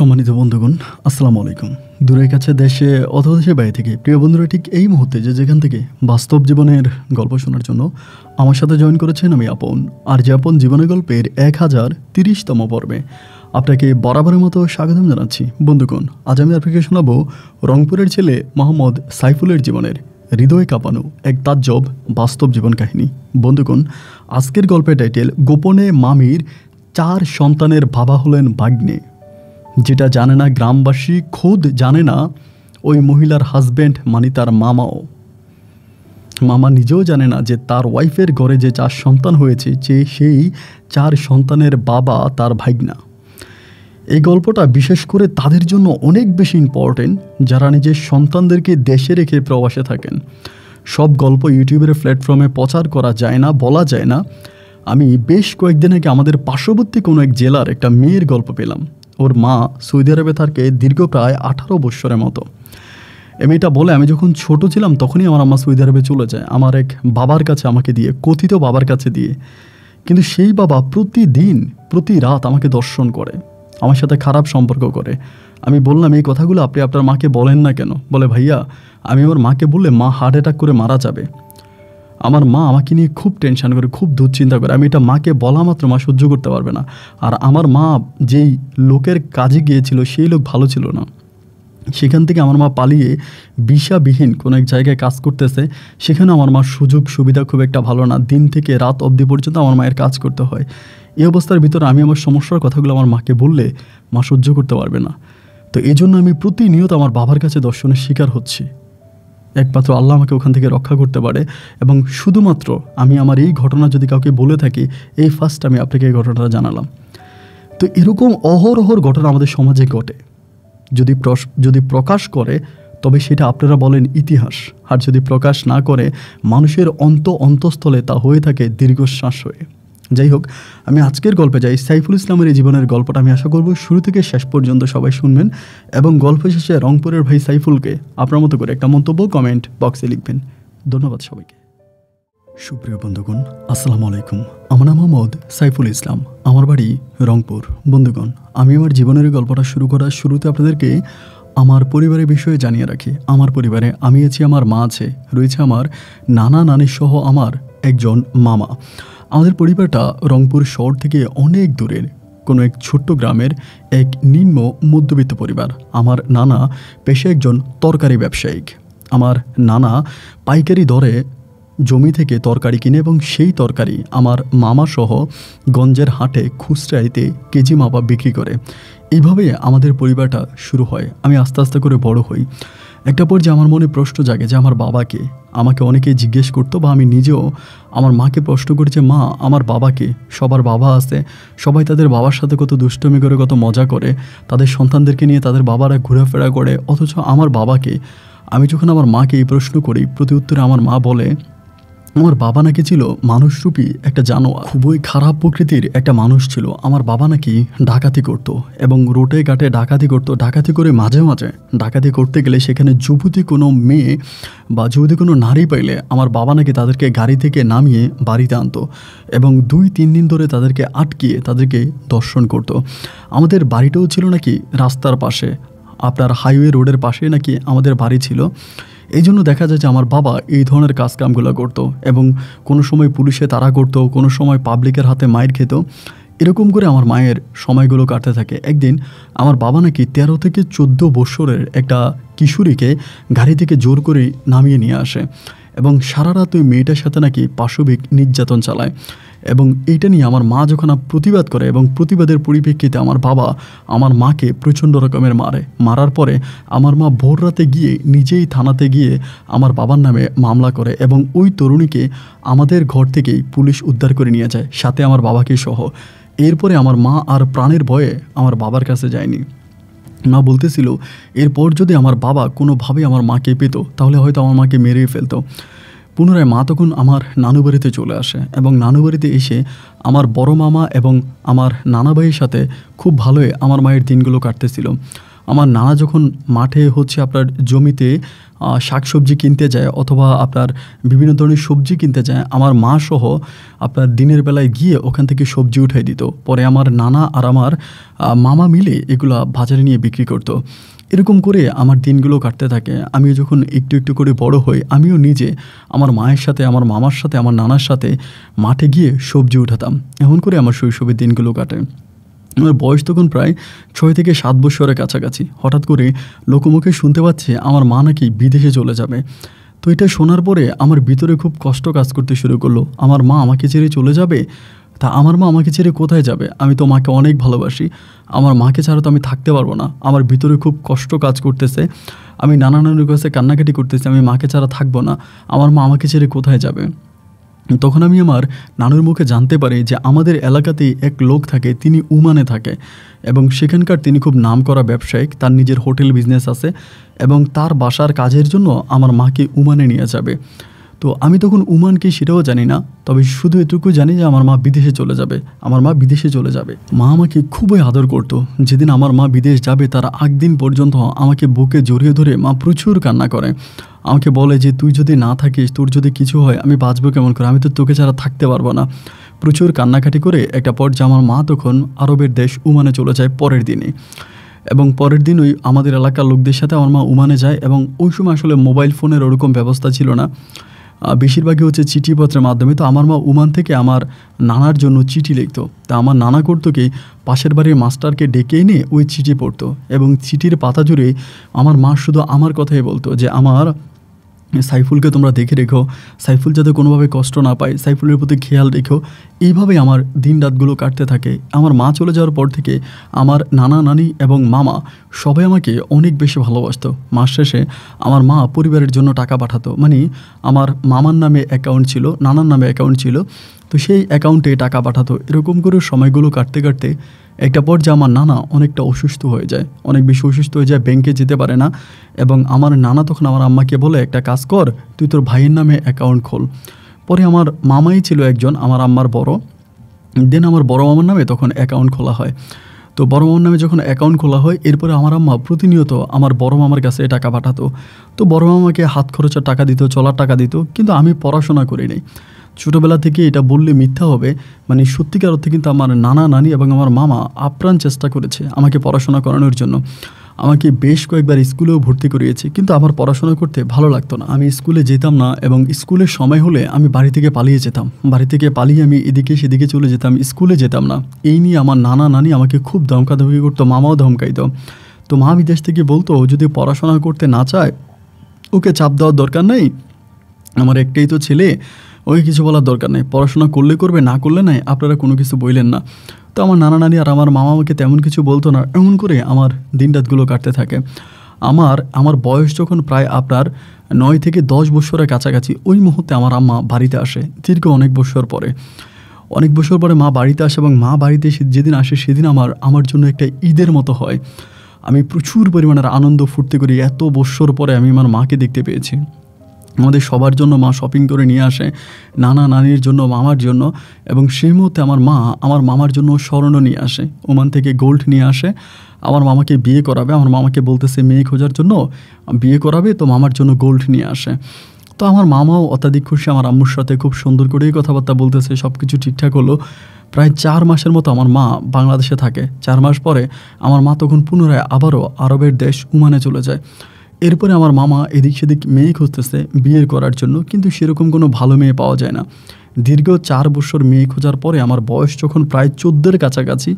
সম্মানিত বন্ধুগণ, আসসালামু আলাইকুম। দূরের কাছে দেশে অথবা দেশের বাইরে থেকে প্রিয় বন্ধুরা ঠিক এই মুহূর্তে যেখান থেকে বাস্তব জীবনের গল্প শোনার জন্য আমার সাথে জয়েন করেছেন আমি আপন। আর যে আপন জীবনের গল্পের 1030তম পর্বে আপনাকে বরাবরের মতো স্বাগতম জানাচ্ছি। বন্ধুগণ, আজ আমি আপনাকে শোনাবো রংপুরের ছেলে মোহাম্মদ সাইফুলের জীবনের হৃদয় কাঁপানো এক তাজ্জব বাস্তব জীবন কাহিনী। বন্ধুগণ, আজকের গল্পের টাইটেল গোপনে মামির 4 সন্তানের বাবা হলেন ভাগ্নে। যেটা জানে না গ্রামবাসী, খোদ জানে না ওই মহিলার হাজব্যান্ড মানে তার মামা নিজেও জানে না যে তার ওয়াইফের ঘরে যে 4 সন্তান হয়েছে যে সেই 4 সন্তানের বাবা তার ভাগ্না। এই গল্পটা বিশেষ করে তাদের জন্য অনেক বেশি ইম্পর্টেন্ট যারা নিজের সন্তানদেরকে দেশে রেখে প্রবাসে থাকেন। সব গল্প ইউটিউবের প্ল্যাটফর্মে প্রচার করা যায় না, বলা যায় না। আমি বেশ কয়েকদিন আগে আমাদের পার্শ্ববর্তী কোনো এক জেলার একটা মেয়ের গল্প পেলাম। ওর মা সৌদি আরবে থাকে দীর্ঘ প্রায় 18 বৎসরের মতো। মেয়েটা বলে, আমি যখন ছোট ছিলাম তখনই আমার আম্মা সৌদি আরবে চলে যায় আমার এক বাবার কাছে, আমাকে দিয়ে, কথিত বাবার কাছে দিয়ে। কিন্তু সেই বাবা প্রতিদিন প্রতি রাত আমাকে দর্শন করে, আমার সাথে খারাপ সম্পর্ক করে। আমি বললাম, এই কথাগুলো আপনি আপনার মাকে বলেন না কেন? বলে, ভাইয়া আমি আমার মাকে বললে মা হার্ট অ্যাটাক করে মারা যাবে। আমার মা আমাকে নিয়ে খুব টেনশন করে, খুব দুশ্চিন্তা করে। আমি এটা মাকে বলা মাত্র মা সহ্য করতে পারবে না। আর আমার মা যেই লোকের কাজে গিয়েছিল সেই লোক ভালো ছিল না। সেখান থেকে আমার মা পালিয়ে ভিসাবিহীন কোনো এক জায়গায় কাজ করতেছে। সেখানে আমার মার সুযোগ সুবিধা খুব একটা ভালো না। দিন থেকে রাত অবধি পর্যন্ত আমার মায়ের কাজ করতে হয়। এই অবস্থার ভিতরে আমি আমার সমস্যার কথাগুলো আমার মাকে বললে মা সহ্য করতে পারবে না। তো এই জন্য আমি প্রতিনিয়ত আমার বাবার কাছে দর্শনের শিকার হচ্ছি। একমাত্র আল্লাহ আমাকে ওখান থেকে রক্ষা করতে পারে। এবং শুধুমাত্র আমি আমার এই ঘটনা যদি কাউকে বলে থাকি, এই ফার্স্ট আমি আপনাকে এই ঘটনাটা জানালাম। তো এরকম অহরহর ঘটনা আমাদের সমাজে ঘটে। যদি প্রকাশ করে তবে সেটা আপনারা বলেন ইতিহাস, আর যদি প্রকাশ না করে মানুষের অন্তঃস্থলে তা হয়ে থাকে দীর্ঘশ্বাস হয়ে। যাই হোক, আমি আজকের গল্পে যাই। সাইফুল ইসলামের এই জীবনের গল্পটা আমি আশা করব শুরু থেকে শেষ পর্যন্ত সবাই শুনবেন এবং গল্প শেষে রংপুরের ভাই সাইফুলকে আপনার মতো করে একটা মন্তব্য কমেন্ট বক্সে লিখবেন। ধন্যবাদ সবাইকে। সুপ্রিয় বন্ধুগণ, আসসালামু আলাইকুম। আমার নাম মোহাম্মদ সাইফুল ইসলাম, আমার বাড়ি রংপুর। বন্ধুগণ, আমি আমার জীবনের গল্পটা শুরু করার শুরুতে আপনাদেরকে আমার পরিবারের বিষয়ে জানিয়ে রাখি। আমার পরিবারে আমি আছি, আমার মা আছে, রয়েছে আমার নানা নানি সহ আমার একজন মামা। আমাদের পরিবারটা রংপুর শহর থেকে অনেক দূরের কোনো এক ছোট্ট গ্রামের এক নিম্ন মধ্যবিত্ত পরিবার। আমার নানা পেশায় একজন তরকারি ব্যবসায়িক। আমার নানা পাইকারি দরে জমি থেকে তরকারি কিনে এবং সেই তরকারি আমার মামা সহ গঞ্জের হাটে খুচরাইতে কেজি মাপা বিক্রি করে। এইভাবে আমাদের পরিবারটা শুরু হয়। আমি আস্তে আস্তে করে বড় হই। একটা পর্যায়ে আমার মনে প্রশ্ন জাগে যে আমার বাবাকে। আমাকে অনেকেই জিজ্ঞেস করতো বা আমি নিজেও আমার মাকে প্রশ্ন করি যে মা, আমার বাবাকে। সবার বাবা আছে, সবাই তাদের বাবার সাথে কত দুষ্টমি করে, কত মজা করে, তাদের সন্তানদেরকে নিয়ে তাদের বাবারা ঘোরাফেরা করে, অথচ আমার বাবাকে। আমি যখন আমার মাকে এই প্রশ্ন করি, প্রতি উত্তরে আমার মা বলে আমার বাবা নাকি ছিল মানুষরূপী একটা জানোয়ার, খুবই খারাপ প্রকৃতির একটা মানুষ ছিল। আমার বাবা নাকি ডাকাতি করত এবং রোটে ঘাটে ডাকাতি করত। ডাকাতি করে মাঝে মাঝে ডাকাতি করতে গেলে সেখানে যুবতী কোনো মেয়ে বা যুবতী কোনো নারী পাইলে আমার বাবা নাকি তাদেরকে গাড়ি থেকে নামিয়ে বাড়িতে আনতো এবং 2-3 দিন ধরে তাদেরকে আটকিয়ে তাদেরকে দর্শন করত। আমাদের বাড়িটাও ছিল নাকি রাস্তার পাশে, আপনার হাইওয়ে রোডের পাশে নাকি আমাদের বাড়ি ছিল। এই জন্য দেখা যায় যে আমার বাবা এই ধরনের কাজকামগুলো করতো এবং কোনো সময় পুলিশে তাড়া করতো, কোনো সময় পাবলিকের হাতে মাইর খেত। এরকম করে আমার মায়ের সময়গুলো কাটতে থাকে। একদিন আমার বাবা নাকি 13 থেকে 14 বৎসরের একটা কিশোরীকে গাড়ি থেকে জোর করে নামিয়ে নিয়ে আসে এবং সারা রাত ওই মেয়েটার সাথে নাকি পাশবিক নির্যাতন চালায়। এবং এইটা নিয়ে আমার মা যখন প্রতিবাদ করে এবং প্রতিবাদের পরিপ্রেক্ষিতে আমার বাবা আমার মাকে প্রচণ্ড রকমের মারার পরে আমার মা ভোর রাতে গিয়ে নিজেই থানাতে গিয়ে আমার বাবার নামে মামলা করে এবং ওই তরুণীকে আমাদের ঘর থেকেই পুলিশ উদ্ধার করে নিয়ে যায়, সাথে আমার বাবাকে সহ। এরপরে আমার মা আর প্রাণের ভয়ে আমার বাবার কাছে যায়নি। মা বলতেছিল এরপর যদি আমার বাবা কোনোভাবে আমার মাকে পেত তাহলে হয়তো আমার মাকে মেরেই ফেলতো। পুনরায় মা তখন আমার নানু বাড়িতে চলে আসে এবং নানু বাড়িতে এসে আমার বড় মামা এবং আমার নানা ভাইয়ের সাথে খুব ভালোই আমার মায়ের দিনগুলো কাটতেছিল। আমার নানা যখন মাঠে হচ্ছে আপনার জমিতে শাকসবজি কিনতে যায় অথবা আপনার বিভিন্ন ধরনের সবজি কিনতে যায়, আমার মা সহ আপনার দিনের বেলায় গিয়ে ওখান থেকে সবজি উঠাই দিত। পরে আমার নানা আর আমার মামা মিলে এগুলা বাজারে নিয়ে বিক্রি করতো। এরকম করে আমার দিনগুলো কাটতে থাকে। আমিও যখন একটু একটু করে বড় হই, আমিও নিজে আমার মায়ের সাথে, আমার মামার সাথে, আমার নানার সাথে মাঠে গিয়ে সবজি উঠাতাম। এমন করে আমার শৈশবের দিনগুলো কাটে। আমার বয়স তখন প্রায় 6 থেকে 7 বছরের কাছাকাছি। হঠাৎ করে লোকমুখে শুনতে পাচ্ছি আমার মা নাকি বিদেশে চলে যাবে। তো এটা শোনার পরে আমার ভিতরে খুব কষ্ট কাজ করতে শুরু করলো। আমার মা আমাকে ছেড়ে চলে যাবে? তা আমার মা আমাকে ছেড়ে কোথায় যাবে? আমি তো মাকে অনেক ভালোবাসি। আমার মাকে ছাড়া তো আমি থাকতে পারবো না। আমার ভিতরে খুব কষ্ট কাজ করতেছে। আমি নানা নানুর কাছে কান্নাকাটি করতেছি, আমি মাকে ছাড়া থাকবো না। আমার মা আমাকে ছেড়ে কোথায় যাবে? তখন আমি আমার নানুর মুখে জানতে পারি যে আমাদের এলাকাতেই এক লোক থাকে, তিনি ওমানে থাকে এবং সেখানকার তিনি খুব নামকরা ব্যবসায়িক। তার নিজের হোটেল বিজনেস আছে এবং তার বাসার কাজের জন্য আমার মাকে ওমানে নিয়ে যাবে। তো আমি তখন ওমান কি সেটাও জানি না, তবে শুধু এটুকু জানি যে আমার মা বিদেশে চলে যাবে, আমার মা বিদেশে চলে যাবে। মা আমাকে খুবই আদর করতো। যেদিন আমার মা বিদেশ যাবে তার আগদিন পর্যন্ত আমাকে বুকে জড়িয়ে ধরে মা প্রচুর কান্না করে। আমাকে বলে যে তুই যদি না থাকিস, তোর যদি কিছু হয়, আমি বাঁচবো কেমন করে? আমি তো তোকে ছাড়া থাকতে পারবো না। প্রচুর কান্নাকাটি করে একটা পর্যায়ে আমার মা তখন আরবের দেশ ওমানে চলে যায় পরের দিনই। এবং পরের দিন ওই আমাদের এলাকার লোকদের সাথে আমার মা ওমানে যায়। এবং ওই সময় আসলে মোবাইল ফোনের ওরকম ব্যবস্থা ছিল না, বেশিরভাগই হচ্ছে চিঠিপত্রের মাধ্যমে। তো আমার মা ওমান থেকে আমার নানার জন্য চিঠি লিখতো। তা আমার নানা করতো কি, পাশের বাড়ির মাস্টারকে ডেকে এনে ওই চিঠি পড়তো এবং চিঠির পাতা জুড়ে আমার মা শুধু আমার কথাই বলতো যে আমার সাইফুলকে তোমরা দেখে রেখো, সাইফুল যাতে কোনোভাবে কষ্ট না পায়, সাইফুলের প্রতি খেয়াল রেখো। এইভাবেই আমার দিন রাতগুলো কাটতে থাকে। আমার মা চলে যাওয়ার পর থেকে আমার নানা নানি এবং মামা সবাই আমাকে অনেক বেশি ভালোবাসতো। মাস শেষে আমার মা পরিবারের জন্য টাকা পাঠাতো, মানে আমার মামার নামে অ্যাকাউন্ট ছিল, নানার নামে অ্যাকাউন্ট ছিল, তো সেই অ্যাকাউন্টে টাকা পাঠাতো। এরকম করে সময়গুলো কাটতে কাটতে একটা পর্যায়ে আমার নানা অনেকটা অসুস্থ হয়ে যায়, অনেক বেশি অসুস্থ হয়ে যায়, ব্যাংকে যেতে পারে না। এবং আমার নানা তখন আমার আম্মাকে বলে, একটা কাজ কর, তুই তোর ভাইয়ের নামে অ্যাকাউন্ট খোল। পরে আমার মামাই ছিল একজন, আমার আম্মার বড়, দেন আমার বড় মামার নামে তখন অ্যাকাউন্ট খোলা হয়। তো বড় মামার নামে যখন অ্যাকাউন্ট খোলা হয়, এরপরে আমার আম্মা প্রতিনিয়ত আমার বড় মামার কাছে টাকা পাঠাতো। তো বড় মামাকে হাত খরচের টাকা দিত, চলার টাকা দিত, কিন্তু আমি পড়াশোনা করি নাই। ছোটোবেলা থেকে এটা বললে মিথ্যা হবে, মানে সত্যিকার অর্থে কিন্তু আমার নানা নানি এবং আমার মামা আপ্রাণ চেষ্টা করেছে আমাকে পড়াশোনা করানোর জন্য। আমাকে বেশ কয়েকবার স্কুলেও ভর্তি করিয়েছে, কিন্তু আমার পড়াশোনা করতে ভালো লাগতো না। আমি স্কুলে যেতাম না এবং স্কুলের সময় হলে আমি বাড়ি থেকে পালিয়ে যেতাম। বাড়ি থেকে পালিয়ে আমি এদিকে সেদিকে চলে যেতাম, স্কুলে যেতাম না। এই নিয়ে আমার নানা নানি আমাকে খুব ধমকাধমকি করতো, মামাও ধমকাইতো। তো মা বিদেশ থেকে বলতো, যদি পড়াশোনা করতে না চায় ওকে চাপ দেওয়ার দরকার নেই, আমার একটাই তো ছেলে, ওকে কিছু বলার দরকার নেই, পড়াশোনা করলে করবে, না করলে নাই, আপনারা কোনো কিছু বললেন না। তো আমার নানা নানি আর আমার মামা আমাকে তেমন কিছু বলতো না। এমন করে আমার দিন রাতগুলো কাটতে থাকে। আমার বয়স যখন প্রায় আপনার 9 থেকে 10 বছরের কাছাকাছি, ওই মুহূর্তে আমার আম্মা বাড়িতে আসে দীর্ঘ অনেক বছর পরে। অনেক বছর পরে মা বাড়িতে আসে এবং মা বাড়িতে যেদিন আসে সেদিন আমার জন্য একটা ঈদের মতো হয়। আমি প্রচুর পরিমাণের আনন্দ ফুর্তি করি, এত বছর পরে আমি আমার মাকে দেখতে পেয়েছি। আমাদের সবার জন্য মা শপিং করে নিয়ে আসে, নানা নানির জন্য, মামার জন্য। এবং সেই মুহূর্তে আমার মা আমার মামার জন্য স্বর্ণ নিয়ে আসে, ওমান থেকে গোল্ড নিয়ে আসে। আমার মামাকে বিয়ে করাবে, আমার মামাকে বলতেছে মেয়ে খোঁজার জন্য, বিয়ে করাবে, তো মামার জন্য গোল্ড নিয়ে আসে। তো আমার মামাও অত্যাধিক খুশি, আমার আম্মুর সাথে খুব সুন্দর করেই কথাবার্তা বলতেছে, সব কিছু ঠিকঠাক হলো। প্রায় 4 মাসের মতো আমার মা বাংলাদেশে থাকে। 4 মাস পরে আমার মা তখন পুনরায় আবারও আরবের দেশ ওমানে চলে যায়। এরপরে আমার মামা এদিক সেদিক মেয়ে খুঁজতেছে বিয়ের করার জন্য, কিন্তু সেরকম কোনো ভালো মেয়ে পাওয়া যায় না। দীর্ঘ 4 বছর মেয়ে খোঁজার পরে আমার বয়স যখন প্রায় 14-এর কাছাকাছি,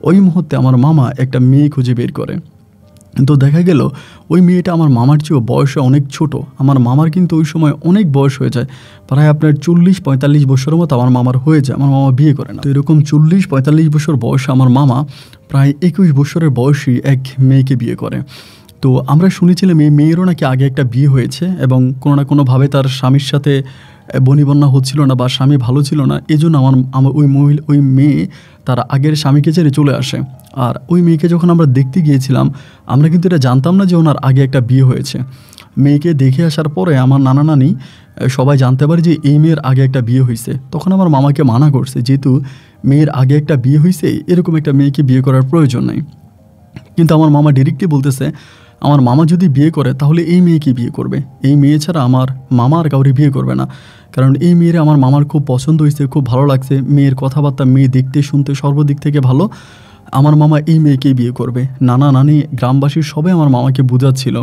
ওই মুহূর্তে আমার মামা একটা মেয়ে খুঁজে বের করে। তো দেখা গেল ওই মেয়েটা আমার মামার চেয়েও বয়সে অনেক ছোট। আমার মামার কিন্তু ওই সময় অনেক বয়স হয়ে যায়, প্রায় আপনার 40-45 বছরের মতো আমার মামার হয়ে যায়। আমার মামা বিয়ে করে না। তো এরকম 40-45 বছর বয়সে আমার মামা প্রায় 21 বছরের বয়সী এক মেয়েকে বিয়ে করে। তো আমরা শুনেছিলাম এই মেয়েরও নাকি আগে একটা বিয়ে হয়েছে এবং কোনো না কোনোভাবে তার স্বামীর সাথে বনিবন্যা হচ্ছিল না বা স্বামী ভালো ছিল না, এই জন্য আমার ওই মেয়ে তার আগের স্বামীকে ছেড়ে চলে আসে। আর ওই মেয়েকে যখন আমরা দেখতে গিয়েছিলাম, আমরা কিন্তু এটা জানতাম না যে ওনার আগে একটা বিয়ে হয়েছে। মেয়েকে দেখে আসার পরে আমার নানা নানি সবাই জানতে পারে যে এই মেয়ের আগে একটা বিয়ে হয়েছে। তখন আমার মামাকে মানা করছে, যেহেতু মেয়ের আগে একটা বিয়ে হয়েছে, এরকম একটা মেয়েকে বিয়ে করার প্রয়োজন নেই। কিন্তু আমার মামা ডিরেক্টলি বলতেছে আমার মামা যদি বিয়ে করে তাহলে এই মেয়েকে বিয়ে করবে, এই মেয়ে ছাড়া আমার মামা আর কাউরে বিয়ে করবে না। কারণ এই মেয়ের আমার মামার খুব পছন্দ হয়েছে, খুব ভালো লাগছে, মেয়ের কথাবার্তা, মেয়ে দেখতে শুনতে সর্বদিক থেকে ভালো, আমার মামা এই মেয়েকেই বিয়ে করবে। নানা নানি গ্রামবাসীর সবাই আমার মামাকে বোঝাচ্ছিল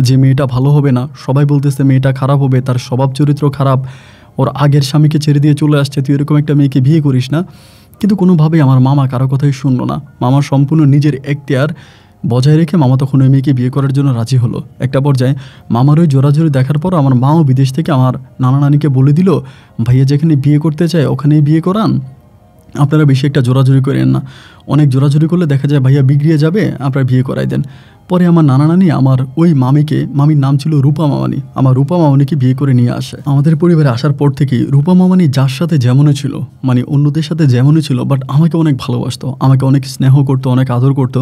যে মেয়েটা ভালো হবে না, সবাই বলতেছে মেয়েটা খারাপ হবে, তার স্বভাব চরিত্র খারাপ, ওর আগের স্বামীকে ছেড়ে দিয়ে চলে আসছে, তুই এরকম একটা মেয়েকে বিয়ে করিস না। কিন্তু কোনোভাবেই আমার মামা কারো কথাই শুনলো না। মামা সম্পূর্ণ নিজের এখতিয়ার বজায় রেখে মামা তখন ওই মেয়েকে বিয়ে করার জন্য রাজি হলো। একটা পর্যায়ে মামার ওই জোরাজোরি দেখার পর আমার মাও বিদেশ থেকে আমার নানা নানিকে বলে দিল, ভাইয়া যেখানে বিয়ে করতে চায় ওখানেই বিয়ে করান, আপনারা বেশি একটা জোরাজুরি করেন না, অনেক জোরাজুরি করলে দেখা যায় ভাইয়া বিগড়িয়ে যাবে, আপনারা বিয়ে করাই দেন। পরে আমার নানা নানি আমার ওই মামির নাম ছিল রূপা মামানি, আমার রূপা মামানিকে বিয়ে করে নিয়ে আসে। আমাদের পরিবারে আসার পর থেকেই রূপা মামানি যার সাথে যেমনই ছিল, মানে অন্যদের সাথে যেমনই ছিল, বাট আমাকে অনেক ভালোবাসতো, আমাকে অনেক স্নেহ করতো, অনেক আদর করতো,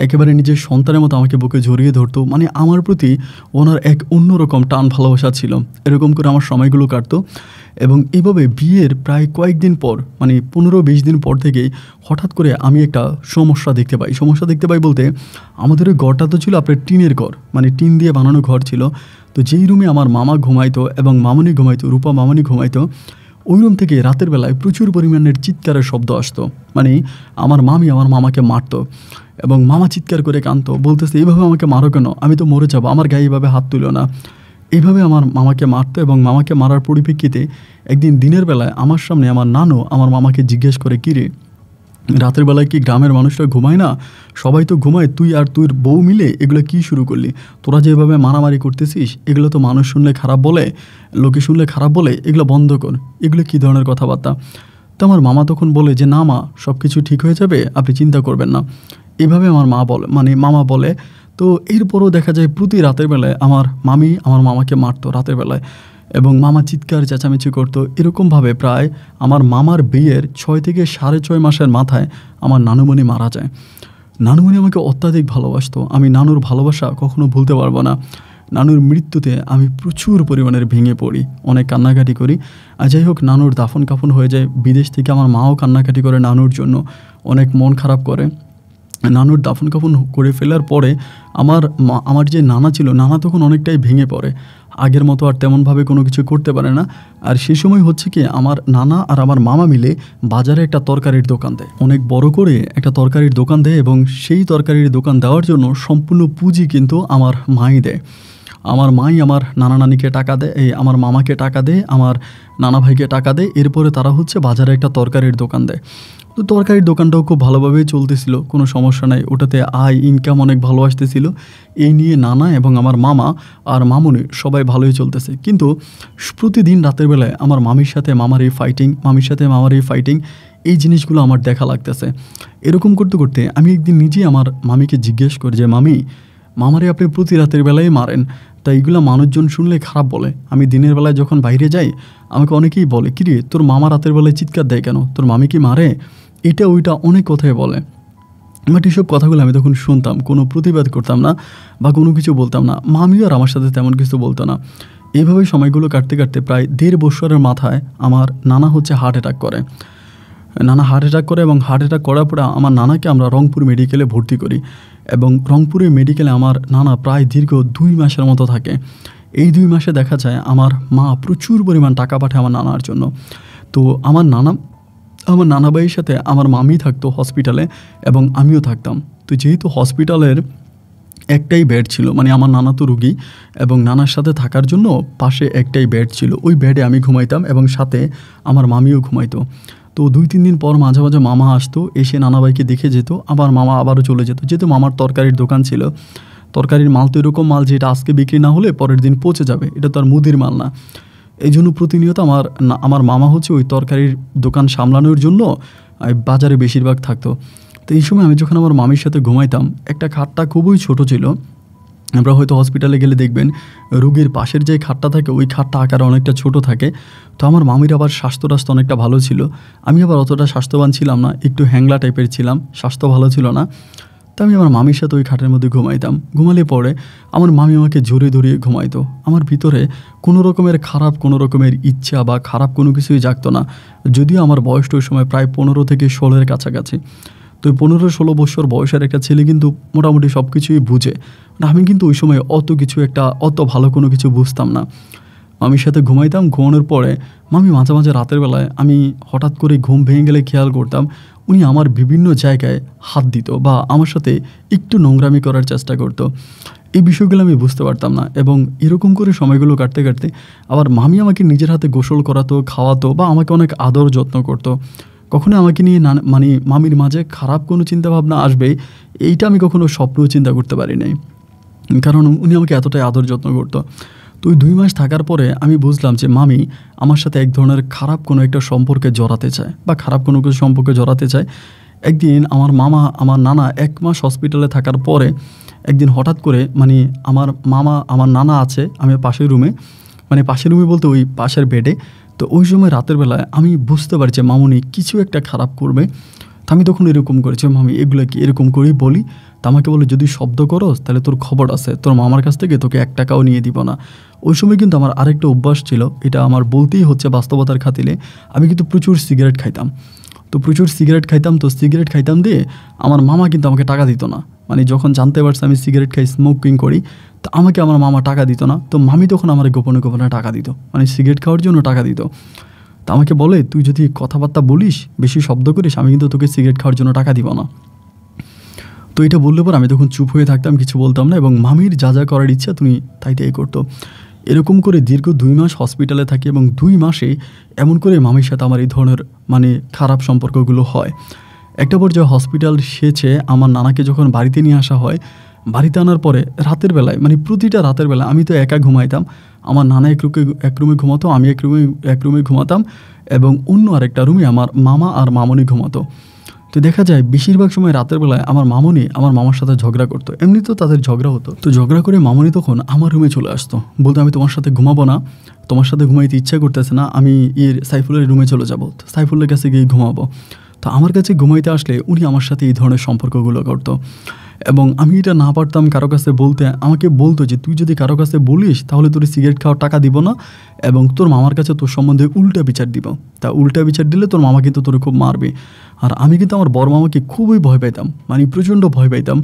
একেবারে নিজের সন্তানের মতো আমাকে বুকে জড়িয়ে ধরতো। মানে আমার প্রতি ওনার এক অন্যরকম টান ভালোবাসা ছিল। এরকম করে আমার সময়গুলো কাটতো। এবং এইভাবে বিয়ের প্রায় কয়েকদিন পর, মানে 15-20 দিন পর থেকেই হঠাৎ করে আমি একটা সমস্যা দেখতে পাই। সমস্যা দেখতে পাই বলতে, আমাদের ওই ঘরটা তো ছিল আপনার টিনের ঘর, মানে টিন দিয়ে বানানো ঘর ছিল। তো যেই রুমে আমার মামা ঘুমাইতো এবং মামনি ঘুমাইতো, রূপা মামনি ঘুমাইতো, ওই রুম থেকে রাতের বেলায় প্রচুর পরিমাণের চিৎকারের শব্দ আসতো। মানে আমার মামি আমার মামাকে মারতো এবং মামা চিৎকার করে কাঁদতো, বলতেছে এইভাবে আমাকে মারো কেন, আমি তো মরে যাবো, আমার গায়ে এইভাবে হাত তুলো না। এইভাবে আমার মামাকে মারতো। এবং মামাকে মারার পরিপ্রেক্ষিতে একদিন দিনের বেলায় আমার সামনে আমার নানু আমার মামাকে জিজ্ঞেস করে, কী রে, রাতের বেলায় কি গ্রামের মানুষরা ঘুমায় না? সবাই তো ঘুমায়, তুই আর তুই বউ মিলে এগুলো কি শুরু করলি? তোরা যেভাবে মারামারি করতেছিস, এগুলো তো মানুষ শুনলে খারাপ বলে, লোকে শুনলে খারাপ বলে, এগুলো বন্ধ কর, এগুলো কী ধরনের কথাবার্তা? তো আমার মামা তখন বলে যে না মা, সব কিছু ঠিক হয়ে যাবে, আপনি চিন্তা করবেন না। এভাবে আমার মামা বলে। তো এরপরও দেখা যায় প্রতি রাতের বেলায় আমার মামি আমার মামাকে মারতো রাতের বেলায়, এবং মামা চিৎকার চেঁচামেচি করতো। এরকমভাবে প্রায় আমার মামার বিয়ের 6 থেকে 6.5 মাসের মাথায় আমার নানুমণি মারা যায়। নানুমণি আমাকে অত্যাধিক ভালোবাসতো, আমি নানুর ভালোবাসা কখনো ভুলতে পারবো না। নানুর মৃত্যুতে আমি প্রচুর পরিমাণের ভেঙে পড়ি, অনেক কান্নাকাটি করি। আর যাই হোক, নানুর দাফন কাফন হয়ে যায়। বিদেশ থেকে আমার মাও কান্নাকাটি করে নানুর জন্য, অনেক মন খারাপ করে। নানুর দাফন কাফন করে ফেলার পরে আমার যে নানা ছিল, নানা তখন অনেকটাই ভেঙে পড়ে, আগের মতো আর তেমনভাবে কোনো কিছু করতে পারে না। আর সেই সময় হচ্ছে কি, আমার নানা আর আমার মামা মিলে বাজারে একটা তরকারির দোকান দেয়, অনেক বড় করে একটা তরকারির দোকান দেয়। এবং সেই তরকারির দোকান দেওয়ার জন্য সম্পূর্ণ পুঁজি কিন্তু আমার মাই দেয়। আমার মাই আমার নানা নানিকে টাকা দেয়, আমার মামাকে টাকা দেয়, আমার নানা ভাইকে টাকা দেয়। এরপরে তারা হচ্ছে বাজারে একটা তরকারির দোকান দেয়। তো তরকারির দোকানটাও খুব ভালোভাবেই চলতেছিল, কোনো সমস্যা নাই, ওটাতে আয় ইনকাম অনেক ভালো আসতেছিল। এই নিয়ে নানা এবং আমার মামা আর মামুনি সবাই ভালোই চলতেছে। কিন্তু প্রতিদিন রাতের বেলায় আমার মামির সাথে মামার এই ফাইটিং, মামির সাথে মামার এই ফাইটিং, এই জিনিসগুলো আমার দেখা লাগতেছে। এরকম করতে করতে আমি একদিন নিজেই আমার মামিকে জিজ্ঞেস করি যে মামারে আপনি প্রতি রাতের বেলায় মারেন, তাই এইগুলো মানুষজন শুনলে খারাপ বলে। আমি দিনের বেলায় যখন বাইরে যাই আমাকে অনেকেই বলে, কিরে তোর মামা রাতের বেলায় চিৎকার দেয় কেন, তোর মামি কি মারে, এটা ওইটা অনেক কথাই বলে। বাট এইসব কথাগুলো আমি তখন শুনতাম, কোনো প্রতিবাদ করতাম না বা কোনো কিছু বলতাম না। মামিও আর আমার সাথে তেমন কিছু বলতো না। এইভাবেই সময়গুলো কাটতে কাটতে প্রায় 1.5 বছরের মাথায় আমার নানা হচ্ছে হার্ট অ্যাটাক করে। এবং হার্ট অ্যাটাক করার পরে আমার নানাকে আমরা রংপুর মেডিকেলে ভর্তি করি। এবং রংপুরের মেডিকেলে আমার নানা প্রায় দীর্ঘ 2 মাসের মতো থাকে। এই 2 মাসে দেখা যায় আমার মা প্রচুর পরিমাণ টাকা পাঠায় আমার নানার জন্য। তো আমার নানা ভাইয়ের সাথে আমার মামি থাকতো হসপিটালে এবং আমিও থাকতাম। তো যেহেতু হসপিটালের একটাই বেড ছিল, মানে আমার নানা তো রুগী, এবং নানার সাথে থাকার জন্য পাশে একটাই বেড ছিল, ওই বেডে আমি ঘুমাইতাম এবং সাথে আমার মামিও ঘুমাইতো। তো 2-3 দিন পর মাঝে মাঝে মামা আসতো, এসে নানাভাইকে দেখে যেত, আবার মামা আবারও চলে যেত। যেহেতু মামার তরকারির দোকান ছিল, তরকারির মাল তো এরকম মাল যেটা আজকে বিক্রি না হলে পরের দিন পচে যাবে, এটা তো আর মুদির মাল না। এই জন্য প্রতিনিয়ত আমার মামা হচ্ছে ওই তরকারির দোকান সামলানোর জন্য বাজারে বেশিরভাগ থাকতো। তো এই সময় আমি যখন আমার মামির সাথে ঘুমাইতাম, একটা খাটটা খুবই ছোট ছিল। আমরা হয়তো হসপিটালে গেলে দেখবেন রুগীর পাশের যে খাটটা থাকে ওই খাটটা আকারে অনেকটা ছোট থাকে। তো আমার মামির আবার স্বাস্থ্য অনেকটা ভালো ছিল, আমি আবার অতটা স্বাস্থ্যবান ছিলাম না, একটু হ্যাংলা টাইপের ছিলাম, স্বাস্থ্য ভালো ছিল না। তো আমি আমার মামির সাথে ওই খাটের মধ্যে ঘুমাইতাম। ঘুমালে পরে আমার মামি আমাকে জড়িয়ে ধরিয়ে ঘুমাইতো। আমার ভিতরে কোনো রকমের খারাপ কোনো রকমের ইচ্ছা বা খারাপ কোনো কিছুই জাগতো না, যদিও আমার বয়সটা ওই সময় প্রায় 15 থেকে 16-এর কাছাকাছি। তো তো 15-16 বছর বয়সের একটা ছেলে কিন্তু মোটামুটি সব কিছুই বুঝে। আমি কিন্তু ওই সময় অত ভালো কোনো কিছু বুঝতাম না। মামির সাথে ঘুমাইতাম, ঘুমানোর পরে মামি মাঝে মাঝে রাতের বেলায় আমি হঠাৎ করে ঘুম ভেঙে গেলে খেয়াল করতাম উনি আমার বিভিন্ন জায়গায় হাত দিত বা আমার সাথে একটু নোংরামি করার চেষ্টা করতো। এই বিষয়গুলো আমি বুঝতে পারতাম না, এবং এরকম করে সময়গুলো কাটতে কাটতে আবার মামি আমাকে নিজের হাতে গোসল করাতো, খাওয়াতো বা আমাকে অনেক আদর যত্ন করতো। কখনো আমাকে নিয়ে মামির মাঝে খারাপ কোনো চিন্তাভাবনা আসবে এইটা আমি কখনো স্বপ্নেও চিন্তা করতে পারি নাই, কারণ উনি আমাকে এতটাই আদর যত্ন করতো। তো ওই 2 মাস থাকার পরে আমি বুঝলাম যে মামি আমার সাথে এক ধরনের খারাপ কোনো একটা সম্পর্কে জড়াতে চায় বা খারাপ কোনো কিছু সম্পর্কে জড়াতে চায়। একদিন আমার নানা 1 মাস হসপিটালে থাকার পরে একদিন হঠাৎ করে আমার নানা আছে আমি পাশের রুমে, পাশের রুমে বলতে ওই পাশের বেডে। তো ওই সময় রাতের বেলায় আমি বুঝতে পারছি মামুনি কিছু একটা খারাপ করবে। তো আমি তখন এরকম করেছি, মামি এগুলো কি এরকম করেই বলি। তা আমাকে বলে যদি শব্দ করস তাহলে তোর খবর আছে, তোর মামার কাছ থেকে তোকে 1 টাকাও নিয়ে দিব না। ওই সময় কিন্তু আমার আরেকটা অভ্যাস ছিল, এটা আমার বলতেই হচ্ছে বাস্তবতার খাতিরে, আমি কিন্তু প্রচুর সিগারেট খাইতাম। তো সিগারেট খাইতাম দিয়ে আমার মামা কিন্তু আমাকে টাকা দিত না। যখন জানতে পারছে আমি সিগারেট খাই, স্মোকিং করি, তো আমাকে আমার মামা টাকা দিত না। তো মামি তখন আমার গোপনে গোপনে টাকা দিত, সিগারেট খাওয়ার জন্য টাকা দিত। তো আমাকে বলে তুই যদি কথাবার্তা বলিস, বেশি শব্দ করিস, আমি কিন্তু তোকে সিগারেট খাওয়ার জন্য টাকা দিব না। তো এটা বললে পর আমি তখন চুপ হয়ে থাকতাম, কিছু বলতাম না, এবং মামির যা যা করার ইচ্ছা তুমি তাই করতো। এরকম করে দীর্ঘ 2 মাস হসপিটালে থাকি, এবং 2 মাসে এমন করে মামির সাথে আমার এই ধরনের খারাপ সম্পর্কগুলো হয়। একটা পর্যায়ে হসপিটাল শেষে আমার নানাকে যখন বাড়িতে নিয়ে আসা হয়, বাড়িতে আনার পরে রাতের বেলায় প্রতিটা রাতের বেলা আমি তো একা ঘুমাইতাম, আমার নানা এক রুমে ঘুমাতো, আমি এক রুমে ঘুমাতাম, এবং অন্য আরেকটা রুমে আমার মামা আর মামনি ঘুমাতো। তো দেখা যায় বেশিরভাগ সময় রাতের বেলায় আমার মামনি আমার মামার সাথে ঝগড়া করতো। এমনি তো তাদের ঝগড়া হতো, তো ঝগড়া করে মামনি তখন আমার রুমে চলে আসতো, বলতো আমি তোমার সাথে ঘুমাবো না, তোমার সাথে ঘুমাইতে ইচ্ছা করতেছে না, আমি সাইফুলের রুমে চলে যাবো, সাইফুলের কাছে গিয়ে ঘুমাবো। তো আমার কাছে ঘুমাইতে আসলে উনি আমার সাথে এই ধরনের সম্পর্কগুলো করতো, এবং আমি এটা না পারতাম কারো কাছে বলতে। আমাকে বলতো যে তুই যদি কারো কাছে বলিস তাহলে তোর সিগারেট খাওয়ার টাকা দিব না, এবং তোর মামার কাছে তোর সম্বন্ধে উল্টা বিচার দিব। তা উল্টা বিচার দিলে তোর মামা কিন্তু তোর খুব মারবে। আর আমি কিন্তু আমার বড় মামাকে খুবই ভয় পাইতাম, প্রচণ্ড ভয় পাইতাম,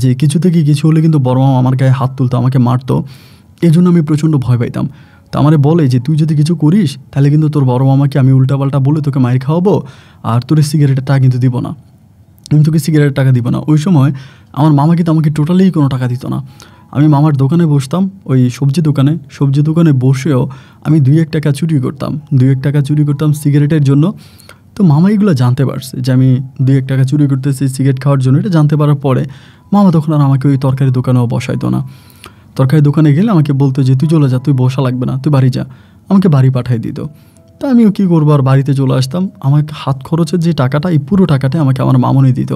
যে কিছু থেকে কিছু হলে কিন্তু বড় মামা আমার গায়ে হাত তুলতো, আমাকে মারতো। এই জন্য আমি প্রচণ্ড ভয় পাইতাম। তো আমারে বলে যে তুই যদি কিছু করিস তাহলে কিন্তু তোর বড় মামাকে আমি উল্টাপাল্টা বলে তোকে মাইর খাওয়াবো, আর তোর সিগারেটের টাকা কিন্তু দিব না, আমি তোকে সিগারেটের টাকা দিব না। ওই সময় আমার মামা কিন্তু আমাকে টোটালি কোনো টাকা দিত না। আমি মামার দোকানে বসতাম, ওই সবজি দোকানে বসেও আমি 2-1 টাকা চুরি করতাম সিগারেটের জন্য। তো মামা এগুলো জানতে পারছে যে আমি 2-1 টাকা চুরি করতেছি সিগারেট খাওয়ার জন্য। এটা জানতে পারার পরে মামা তখন আর আমাকে ওই তরকারি দোকানেও বসাইতো না। তরকারি দোকানে গেলে আমাকে বলতো যে তুই চলে যা, তুই বসা লাগবে না, তুই বাড়ি যা, আমাকে বাড়ি পাঠিয়ে দিত। তা আমিও কী করবো, আর বাড়িতে চলে আসতাম। আমাকে হাত খরচের যে টাকাটা, এই পুরো টাকাটা আমাকে আমার মামনি দিত।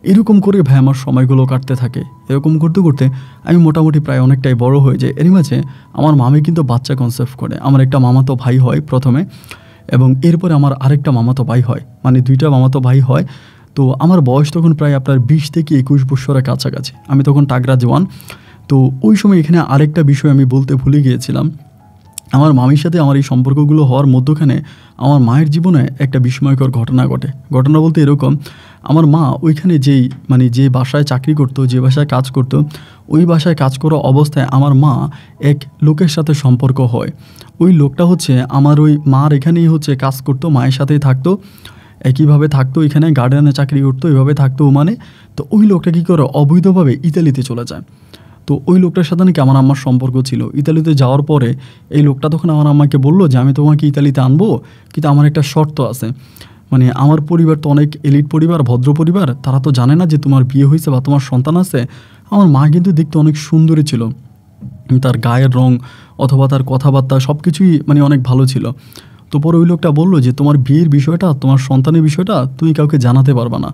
এরকম করে ভাই আমার সময়গুলো কাটতে থাকে। এরকম করতে করতে আমি মোটামুটি প্রায় অনেকটাই বড় হয়ে যাই। এরই মাঝে আমার মামি কিন্তু বাচ্চা কনসেপ্ট করে। আমার একটা মামাতো ভাই হয় প্রথমে, এবং এরপরে আমার আরেকটা মামাতো ভাই হয়, 2টা মামাতো ভাই হয়। তো আমার বয়স তখন প্রায় আপনার 20 থেকে 21 বছরের কাছাকাছি। আমি তখন টাগরা জওয়ান। তো ওই সময় এখানে আরেকটা বিষয় আমি বলতে ভুলে গিয়েছিলাম। আমার মামির সাথে আমার এই সম্পর্কগুলো হওয়ার মধ্যখানে আমার মায়ের জীবনে একটা বিস্ময়কর ঘটনা ঘটে। ঘটনা বলতে এরকম, আমার মা ওইখানে যে বাসায় চাকরি করতো, যে বাসায় কাজ করতো, ওই বাসায় কাজ করা অবস্থায় আমার মা এক লোকের সাথে সম্পর্ক হয়। ওই লোকটা হচ্ছে আমার ওই মার এখানেই কাজ করতো, মায়ের সাথেই থাকতো, একইভাবে থাকতো, এখানে গার্ডেনে চাকরি করতো, এইভাবে থাকতো। তো ওই লোকটা কী করে অবৈধভাবে ইতালিতে চলে যায়। তো ওই লোকটার সাথে নাকি আমার আম্মার সম্পর্ক ছিল। ইতালিতে যাওয়ার পরে এই লোকটা তখন আমার আম্মাকে বললো যে আমি তোমাকে ইতালিতে আনবো, কিন্তু আমার একটা শর্ত আছে। আমার পরিবার তো অনেক এলিট পরিবার, ভদ্র পরিবার, তারা তো জানে না যে তোমার বিয়ে হয়েছে বা তোমার সন্তান আছে। আমার মা কিন্তু দেখতে অনেক সুন্দরী ছিল, তার গায়ের রং অথবা তার কথাবার্তা সব কিছুই অনেক ভালো ছিল। তো পরে ওই লোকটা বললো যে তোমার বিয়ের বিষয়টা, তোমার সন্তানের বিষয়টা তুমি কাউকে জানাতে পারবা না,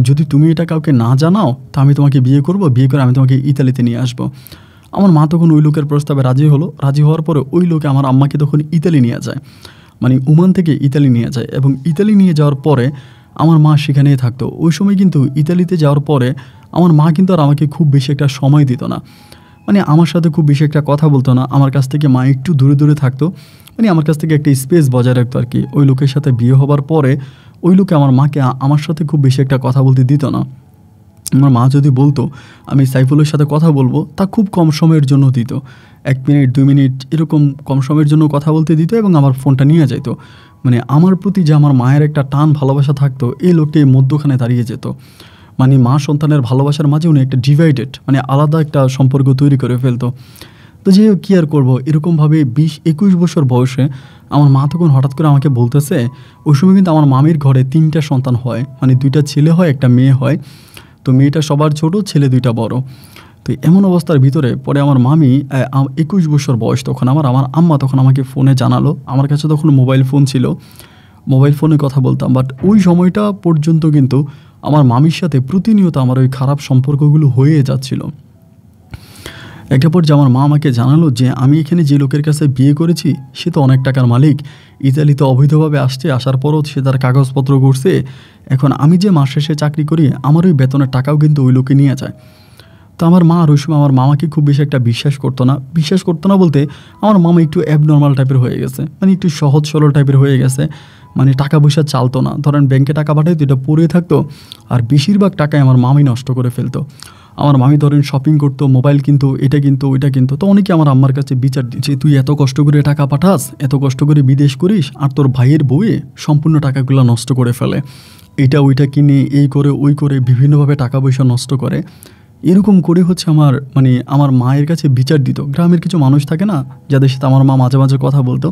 যদি তুমি এটা কাউকে না জানাও তা আমি তোমাকে বিয়ে করব, বিয়ে করে আমি তোমাকে ইতালিতে নিয়ে আসবো। আমার মা তখন ওই লোকের প্রস্তাবে রাজি হলো। রাজি হওয়ার পরে ওই লোকে আমার আম্মাকে তখন ইতালি নিয়ে যায়, ওমান থেকে ইতালি নিয়ে যায়, এবং ইতালি নিয়ে যাওয়ার পরে আমার মা সেখানেই থাকতো। ওই সময় কিন্তু ইতালিতে যাওয়ার পরে আমার মা কিন্তু আর আমাকে খুব বেশি একটা সময় দিত না, আমার সাথে খুব বেশি একটা কথা বলতো না। আমার কাছ থেকে মা একটু দূরে দূরে থাকতো, আমার কাছ থেকে একটা স্পেস বজায় রাখতো আর কি। ওই লোকের সাথে বিয়ে হবার পরে ওই লোকে আমার মাকে আমার সাথে খুব বেশি একটা কথা বলতে দিত না। আমার মা যদি বলতো আমি সাইফুলের সাথে কথা বলবো, তা খুব কম সময়ের জন্য দিত, 1 মিনিট 2 মিনিট এরকম কম সময়ের জন্য কথা বলতে দিত এবং আমার ফোনটা নিয়ে যেত। মানে আমার প্রতি যে আমার মায়ের একটা টান ভালোবাসা থাকতো, এই লোকটি মধ্যখানে দাঁড়িয়ে যেত। মানে মা সন্তানের ভালোবাসার মাঝে উনি একটা ডিভাইডেড, মানে আলাদা একটা সম্পর্ক তৈরি করে ফেলতো। তো যে কী আর করবো, এরকমভাবে 20-21 বছর বয়সে আমার মা তখন হঠাৎ করে আমাকে বলতেছে, ওই সময় কিন্তু আমার মামির ঘরে 3টা সন্তান হয়, মানে 2টা ছেলে হয়, একটা মেয়ে হয়। তো মেয়েটা সবার ছোট, ছেলে 2টা বড়। তো এমন অবস্থার ভিতরে পরে আমার মামি 21 বছর বয়স তখন আমার আম্মা তখন আমাকে ফোনে জানালো। আমার কাছে তখন মোবাইল ফোন ছিল, মোবাইল ফোনে কথা বলতাম। বাট ওই সময়টা পর্যন্ত কিন্তু আমার মামির সাথে প্রতিনিয়ত আমার ওই খারাপ সম্পর্কগুলো হয়ে যাচ্ছিল। একটা পর্যায়ে আমার মা আমাকে জানালো যে আমি এখানে যে লোকের কাছে বিয়ে করেছি সে তো অনেক টাকার মালিক, ইতালিতে অবৈধভাবে আসছে, আসার পরও সে তার কাগজপত্র করছে। এখন আমি যে মাস শেষে চাকরি করি, আমার ওই বেতনের টাকাও কিন্তু ওই লোকে নিয়ে যায়। তো আমার মা আর ওই সময় আমার মামাকে খুব বেশি একটা বিশ্বাস করতো না বলতে আমার মামা একটু অ্যাবনর্মাল টাইপের হয়ে গেছে, মানে একটু সহজ সরল টাইপের হয়ে গেছে। মানে টাকা পয়সা চালতো না, ধরেন ব্যাংকে টাকা পাঠাইতো, এটা পড়ে থাকতো, আর বেশিরভাগ টাকায় আমার মামি নষ্ট করে ফেলতো। আমার মামি ধরেন শপিং করতো, মোবাইল কিনতো, এটা কিনতো, ওইটা কিনতো। তো অনেকে আমার আম্মার কাছে বিচার দিচ্ছে, তুই এত কষ্ট করে টাকা পাঠাস, এত কষ্ট করে বিদেশ করিস, আর তোর ভাইয়ের বউয়ে সম্পূর্ণ টাকাগুলো নষ্ট করে ফেলে, এটা ওইটা কিনে এই করে ওই করে বিভিন্নভাবে টাকা পয়সা নষ্ট করে। এরকম করে হচ্ছে আমার মায়ের কাছে বিচার দিত। গ্রামের কিছু মানুষ থাকে না যাদের সাথে আমার মা মাঝে মাঝে কথা বলতো,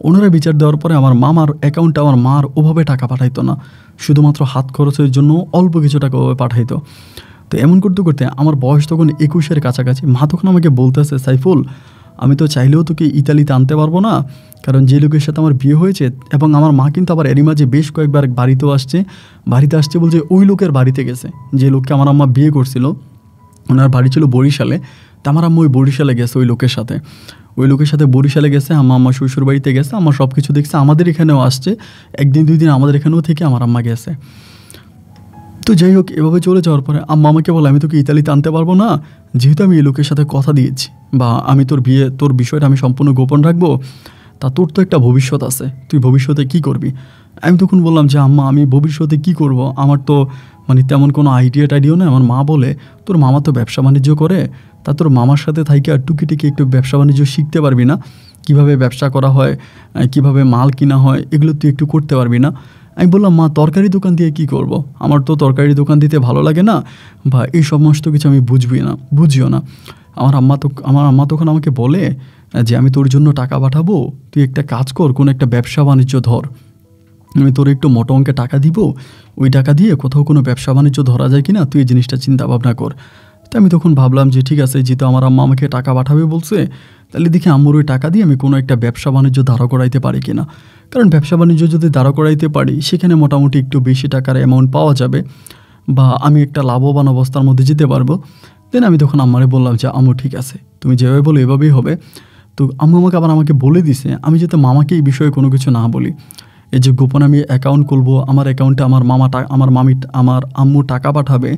ওনারা বিচার দেওয়ার পরে আমার মামার অ্যাকাউন্টে আমার মার ওভাবে টাকা পাঠাইতো না, শুধুমাত্র হাত খরচের জন্য অল্প কিছু টাকা ওভাবে পাঠাইতো। তো এমন করতে করতে আমার বয়স তখন 21-এর কাছাকাছি। মা তখন আমাকে বলতেছে, সাইফুল আমি তো চাইলেও তোকে ইতালিতে আনতে পারবো না, কারণ যে লোকের সাথে আমার বিয়ে হয়েছে, এবং আমার মা কিন্তু আবার এরই মাঝে বেশ কয়েকবার বাড়িতে আসছে বলছে ওই লোকের বাড়িতে গেছে, যে লোককে আমার আম্মা বিয়ে করছিল ওনার বাড়ি ছিল বরিশালে। তো আমার আম্মা ওই বরিশালে গেছে, ওই লোকের সাথে বরিশালে গেছে। আমার শ্বশুর বাড়িতে গেছে, আমার সব কিছু দেখছে, আমাদের এখানেও আসছে, 1 দিন 2 দিন আমাদের এখানেও থেকে আমার আম্মা গেছে। তো যাই হোক, এভাবে চলে যাওয়ার পরে আম্মা আমাকে বলে, আমি তোকে ইতালিতে আনতে পারবো না, যেহেতু আমি এই লোকের সাথে কথা দিয়েছি, বা আমি তোর বিষয়টা আমি সম্পূর্ণ গোপন রাখবো, তা তোর তো একটা ভবিষ্যৎ আছে, তুই ভবিষ্যতে কি করবি। আমি তখন বললাম যে আম্মা আমি ভবিষ্যতে কি করব, আমার তো তেমন কোনো আইডিয়াও নেই। আমার মা বলে, তোর মামা তো ব্যবসা বাণিজ্য করে, তা তোর মামার সাথে থাইকে আর টুকিটিকি একটু ব্যবসা বাণিজ্য শিখতে পারবি না, কিভাবে ব্যবসা করা হয়, কিভাবে মাল কিনা হয়, এগুলো তুই একটু করতে পারবি না। আমি বললাম, মা তরকারি দোকান দিয়ে কি করব, আমার তো তরকারি দোকান দিতে ভালো লাগে না, বা এই সমস্ত কিছু আমি বুঝিও না। আমার আম্মা তখন আমাকে বলে যে আমি তোর জন্য টাকা পাঠাবো, তুই একটা কাজ কর, কোনো একটা ব্যবসা বাণিজ্য ধর, আমি তোর একটু মোটা অঙ্কে টাকা দিব, ওই টাকা দিয়ে কোথাও কোনো ব্যবসা বাণিজ্য ধরা যায় কিনা তুই এই জিনিসটা চিন্তা ভাবনা কর। তো আমি তখন ভাবলাম যে ঠিক আছে, যেহেতু আমার আম্মা আমাকে টাকা পাঠাবে বলছে, তাহলে দেখি আম্মুর ওই টাকা দিয়ে আমি কোনো একটা ব্যবসা বাণিজ্য দাঁড়া করাইতে পারি কিনা। কারণ ব্যবসা বাণিজ্য যদি দাঁড়া করাইতে পারি, সেখানে মোটামুটি একটু বেশি টাকার অ্যামাউন্ট পাওয়া যাবে, বা আমি একটা লাভবান অবস্থার মধ্যে যেতে পারবো। দেন আমি তখন আম্মারে বললাম যে আম্মু ঠিক আছে, তুমি যেভাবে বলো এভাবেই হবে। তো আম্মু আমাকে বলে দিছে আমি যাতে মামাকে এই বিষয়ে কোনো কিছু না বলি। এই যে গোপন আমি অ্যাকাউন্ট খুলবো, আমার অ্যাকাউন্টে আমার আমার আম্মু টাকা পাঠাবে,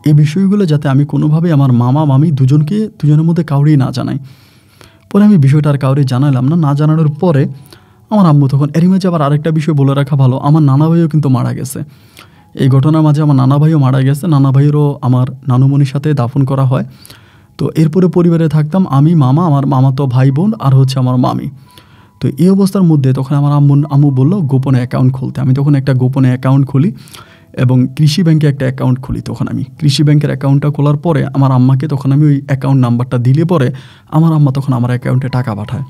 এই বিষয়গুলো যাতে আমি কোনোভাবে আমার মামি দুজনের মধ্যে কাউরেই না জানাই। পরে আমি বিষয়টা আর কাউরে জানালাম না। জানানোর পরে আমার আম্মু তখন, এরই মাঝে আবার আরেকটা বিষয় বলে রাখা ভালো, আমার নানা ভাইও কিন্তু মারা গেছে। এই ঘটনার মাঝে আমার নানা ভাইও মারা গেছে, নানা ভাইয়েরও আমার নানুমণির সাথে দাফন করা হয়। তো এরপরে পরিবারে থাকতাম আমি, মামা, আমার মামাতো ভাই বোন, আর হচ্ছে আমার মামি। তো এই অবস্থার মধ্যে তখন আমার আম্মু বললো গোপনে অ্যাকাউন্ট খুলতে। আমি তখন একটা গোপনে অ্যাকাউন্ট খুলি এবং কৃষি ব্যাংকে একটা অ্যাকাউন্ট খুলি। তখন আমি কৃষি ব্যাংকের অ্যাকাউন্টটা খোলার পরে আমার আম্মাকে তখন আমি ওই অ্যাকাউন্ট নাম্বারটা দিলে পরে আমার আম্মা তখন আমার অ্যাকাউন্টে টাকা পাঠায়।